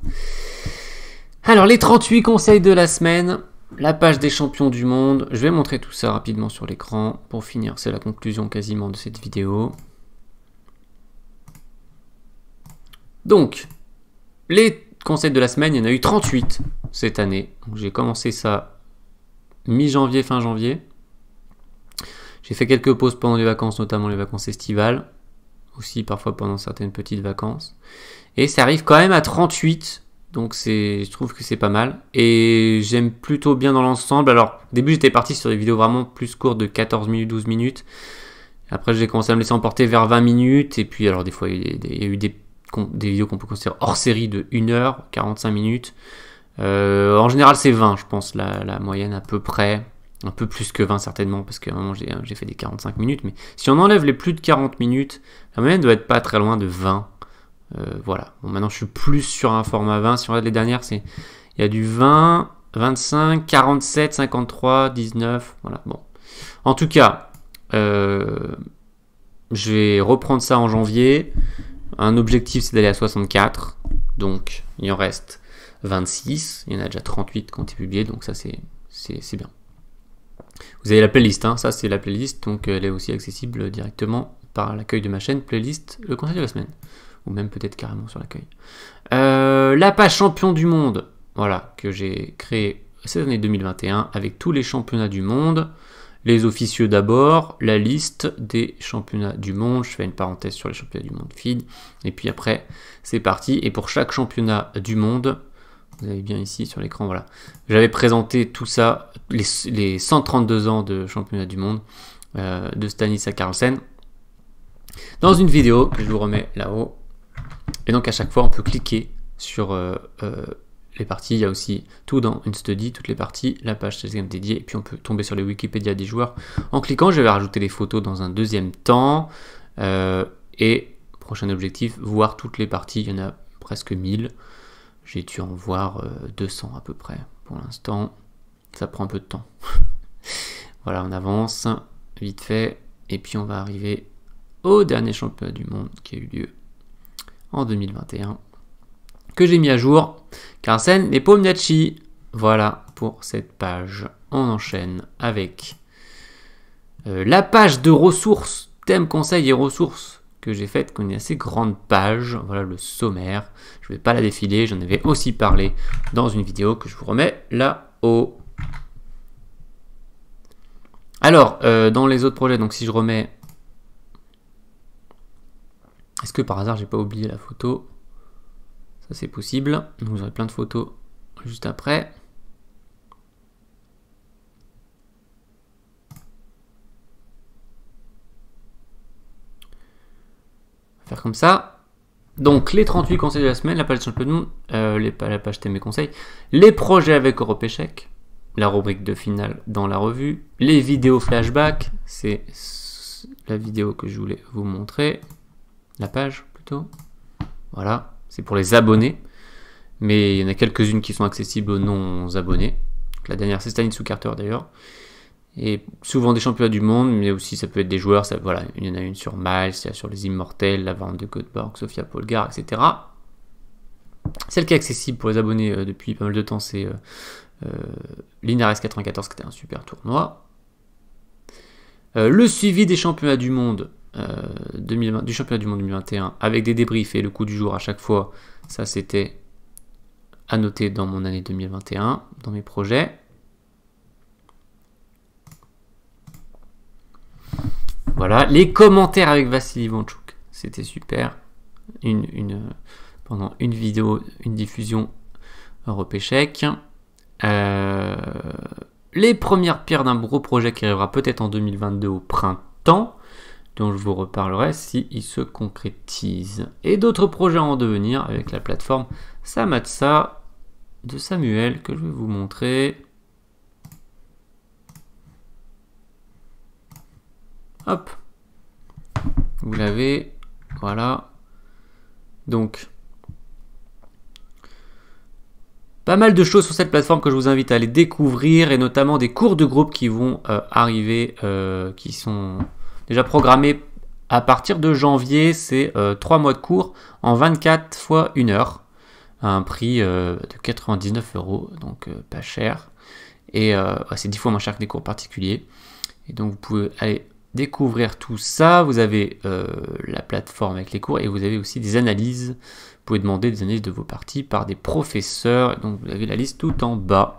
Alors, les 38 conseils de la semaine, la page des champions du monde. Je vais montrer tout ça rapidement sur l'écran. Pour finir, c'est la conclusion quasiment de cette vidéo. Donc, les conseils de la semaine, il y en a eu 38 cette année. J'ai commencé ça mi-janvier, fin janvier. J'ai fait quelques pauses pendant les vacances, notamment les vacances estivales. Aussi parfois pendant certaines petites vacances. Et ça arrive quand même à 38. Donc je trouve que c'est pas mal. Et j'aime plutôt bien dans l'ensemble. Alors au début j'étais parti sur des vidéos vraiment plus courtes de 14 minutes, 12 minutes. Après j'ai commencé à me laisser emporter vers 20 minutes. Et puis alors des fois il y a eu des vidéos qu'on peut considérer hors série de 1 heure, 45 minutes. En général c'est 20 je pense la moyenne à peu près. Un peu plus que 20 certainement parce qu'à un moment j'ai fait des 45 minutes. Mais si on enlève les plus de 40 minutes, la moyenne doit être pas très loin de 20. Voilà, bon, maintenant je suis plus sur un format 20. Si on regarde les dernières, il y a du 20, 25, 47, 53, 19. Voilà, bon. En tout cas, je vais reprendre ça en janvier. Un objectif, c'est d'aller à 64. Donc, il en reste 26. Il y en a déjà 38 qui ont été publiés. Donc, ça, c'est bien. Vous avez la playlist. Hein, ça, c'est la playlist. Donc, elle est aussi accessible directement par l'accueil de ma chaîne. Playlist, le conseil de la semaine. Ou même peut-être carrément sur l'accueil. La page champion du monde, voilà, que j'ai créée cette année 2021 avec tous les championnats du monde. les officieux d'abord, la liste des championnats du monde, je fais une parenthèse sur les championnats du monde feed, et puis après c'est parti, et pour chaque championnat du monde, vous avez bien ici sur l'écran, voilà, j'avais présenté tout ça, les 132 ans de championnat du monde de Stanislas Carlsen, dans une vidéo que je vous remets là-haut, et donc à chaque fois on peut cliquer sur les parties, il y a aussi tout dans une study, toutes les parties, la page Chess Game dédiée, et puis on peut tomber sur les Wikipédia des joueurs en cliquant. Je vais rajouter les photos dans un deuxième temps, et prochain objectif, voir toutes les parties, il y en a presque 1000, j'ai dû en voir 200 à peu près pour l'instant, ça prend un peu de temps. Voilà, on avance vite fait, et puis on va arriver au dernier championnat du monde qui a eu lieu en 2021, que j'ai mis à jour, Carlsen Nepomniachtchi. Voilà pour cette page. On enchaîne avec la page de ressources, thème, conseils et ressources que j'ai faite, qu'on est assez grande page. Voilà le sommaire. Je ne vais pas la défiler, j'en avais aussi parlé dans une vidéo que je vous remets là-haut. Alors, dans les autres projets, donc si je remets... Est-ce que par hasard j'ai pas oublié la photo? Ça c'est possible, donc vous aurez plein de photos juste après. On va faire comme ça. Donc les 38 conseils de la semaine, la page de championnat, la page thème et conseils, les projets avec Europe Échec, la rubrique de finale dans la revue, les vidéos flashback, c'est la vidéo que je voulais vous montrer, la page plutôt, voilà. C'est pour les abonnés, mais il y en a quelques-unes qui sont accessibles aux non-abonnés. La dernière, c'est Stanislas Carter d'ailleurs. Et souvent des championnats du monde, mais aussi ça peut être des joueurs. Ça, voilà, il y en a une sur Miles, il y a sur les Immortels, la Van de Göteborg, Sofia Polgar, etc. Celle qui est accessible pour les abonnés depuis pas mal de temps, c'est Linares 94, qui était un super tournoi. Le suivi des championnats du monde. 2020, du championnat du monde 2021 avec des débriefs et le coup du jour à chaque fois, ça c'était à noter dans mon année 2021 dans mes projets. Voilà, les commentaires avec Vassili Ivanchuk, c'était super, pendant une vidéo, une diffusion Europe Échec. Les premières pierres d'un gros projet qui arrivera peut-être en 2022 au printemps, dont je vous reparlerai s'il se concrétise. Et d'autres projets en devenir avec la plateforme Samatsa de Samuel que je vais vous montrer. Hop, vous l'avez, voilà. Donc, pas mal de choses sur cette plateforme que je vous invite à aller découvrir, et notamment des cours de groupe qui vont arriver, qui sont déjà programmé à partir de janvier. C'est 3 mois de cours en 24 fois 1 heure, à un prix de 99 €, donc pas cher. Et c'est 10 fois moins cher que des cours particuliers. Et donc vous pouvez aller découvrir tout ça. Vous avez la plateforme avec les cours, et vous avez aussi des analyses. Vous pouvez demander des analyses de vos parties par des professeurs. Donc vous avez la liste tout en bas.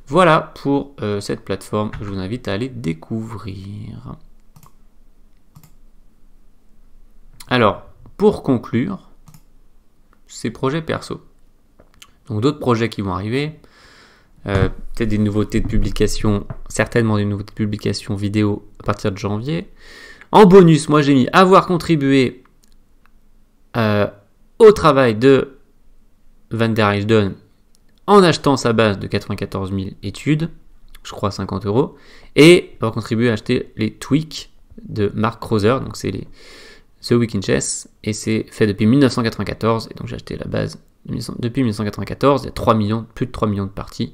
Voilà pour cette plateforme que je vous invite à aller découvrir. Alors, pour conclure, ces projets perso. Donc d'autres projets qui vont arriver, peut-être des nouveautés de publication, certainement des nouveautés de publication vidéo à partir de janvier. En bonus, moi j'ai mis avoir contribué au travail de Van der Eijden en achetant sa base de 94 000 études, je crois 50 €, et avoir contribué à acheter les tweaks de Mark Crozer, donc c'est les The Week in Chess, et c'est fait depuis 1994, et donc j'ai acheté la base depuis 1994, il y a plus de 3 millions de parties,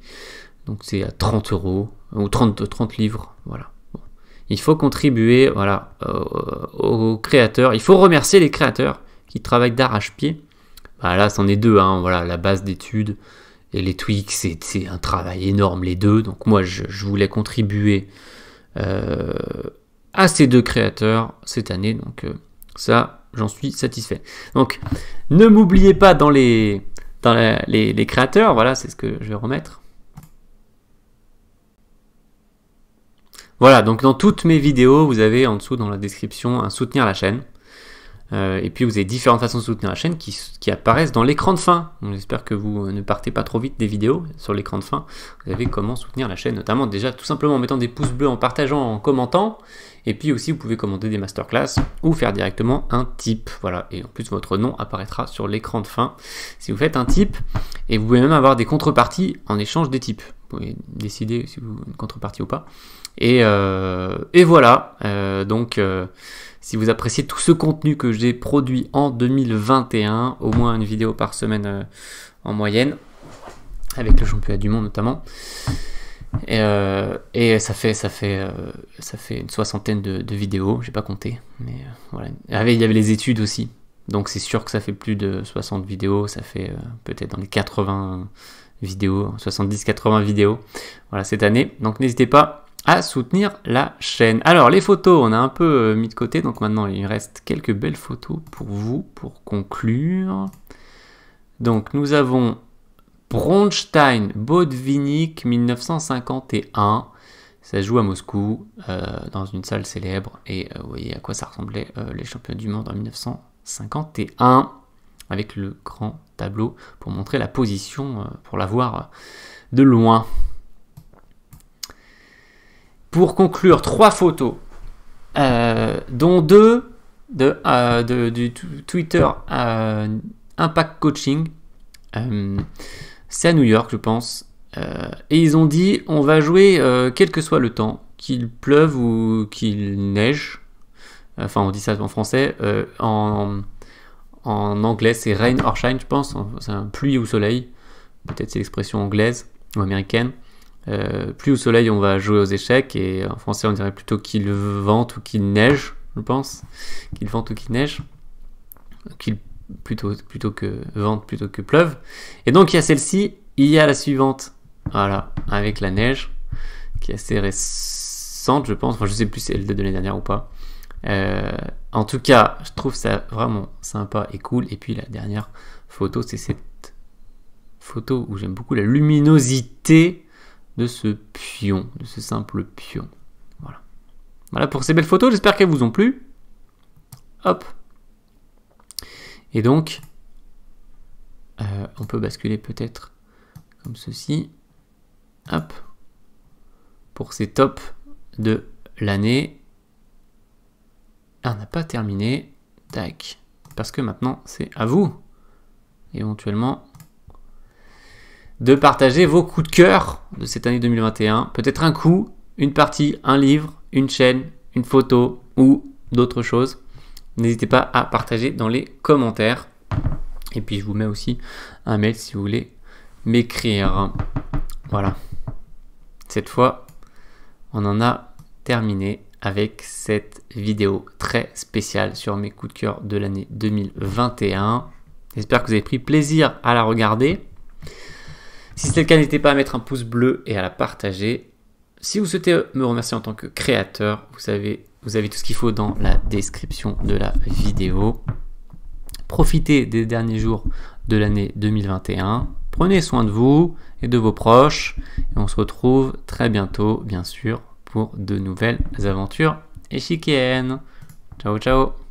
donc c'est à 30 € ou 30 livres, voilà. Bon. Il faut contribuer, voilà, aux créateurs, il faut remercier les créateurs qui travaillent d'arrache-pied. Voilà, c'en est deux, hein, voilà, la base d'études et les tweaks, c'est un travail énorme les deux, donc moi je voulais contribuer à ces deux créateurs cette année, donc ça, j'en suis satisfait. Donc, ne m'oubliez pas dans les créateurs, voilà, c'est ce que je vais remettre. Voilà, donc dans toutes mes vidéos, vous avez en dessous dans la description un soutenir la chaîne. Et puis vous avez différentes façons de soutenir la chaîne qui apparaissent dans l'écran de fin. J'espère que vous ne partez pas trop vite des vidéos. Sur l'écran de fin, vous avez comment soutenir la chaîne, notamment déjà tout simplement en mettant des pouces bleus, en partageant, en commentant. Et puis aussi vous pouvez commander des masterclass ou faire directement un tip. Voilà, et en plus votre nom apparaîtra sur l'écran de fin si vous faites un tip. Et vous pouvez même avoir des contreparties en échange des tips. Vous pouvez décider si vous une contrepartie ou pas. Et voilà, donc si vous appréciez tout ce contenu que j'ai produit en 2021, au moins une vidéo par semaine en moyenne, avec le championnat du monde notamment, et ça fait une soixantaine de vidéos, j'ai pas compté, mais voilà. Il y avait les études aussi, donc c'est sûr que ça fait plus de 60 vidéos, ça fait peut-être dans les 80 vidéos, 70-80 vidéos, voilà, cette année, donc n'hésitez pas à soutenir la chaîne. Alors les photos, on a un peu mis de côté, donc maintenant il reste quelques belles photos pour vous, pour conclure. Donc nous avons Bronstein Botvinnik 1951, ça se joue à Moscou, dans une salle célèbre, et vous voyez à quoi ça ressemblait les championnats du monde en 1951, avec le grand tableau pour montrer la position, pour la voir de loin. Pour conclure, 3 photos, dont 2 du Twitter Impact Coaching. C'est à New York, je pense. Et ils ont dit, on va jouer quel que soit le temps, qu'il pleuve ou qu'il neige. Enfin, on dit ça en français. En anglais, c'est rain or shine, je pense. C'est un pluie ou soleil. Peut-être c'est l'expression anglaise ou américaine. Pluie ou soleil, on va jouer aux échecs, et en français on dirait plutôt qu'il vente ou qu'il neige, je pense, qu'il vente ou qu'il neige, plutôt que vente plutôt que pleuve. Et donc il y a celle-ci, il y a la suivante, voilà, avec la neige, qui est assez récente, je pense, enfin je sais plus si elle date de l'année dernière ou pas. En tout cas, je trouve ça vraiment sympa et cool. Et puis la dernière photo, c'est cette photo où j'aime beaucoup la luminosité de ce pion, de ce simple pion. Voilà. Voilà pour ces belles photos, j'espère qu'elles vous ont plu. Hop. Et donc, on peut basculer peut-être comme ceci. Hop. Pour ces tops de l'année. Ah, on n'a pas terminé. Tac. Parce que maintenant, c'est à vous, éventuellement, de partager vos coups de cœur de cette année 2021. Peut-être un coup, une partie, un livre, une chaîne, une photo ou d'autres choses. N'hésitez pas à partager dans les commentaires. Et puis je vous mets aussi un mail si vous voulez m'écrire. Voilà. Cette fois, on en a terminé avec cette vidéo très spéciale sur mes coups de cœur de l'année 2021. J'espère que vous avez pris plaisir à la regarder. Si c'est le cas, n'hésitez pas à mettre un pouce bleu et à la partager. Si vous souhaitez me remercier en tant que créateur, vous avez tout ce qu'il faut dans la description de la vidéo. Profitez des derniers jours de l'année 2021. Prenez soin de vous et de vos proches. Et on se retrouve très bientôt, bien sûr, pour de nouvelles aventures échiquiennes. Ciao, ciao!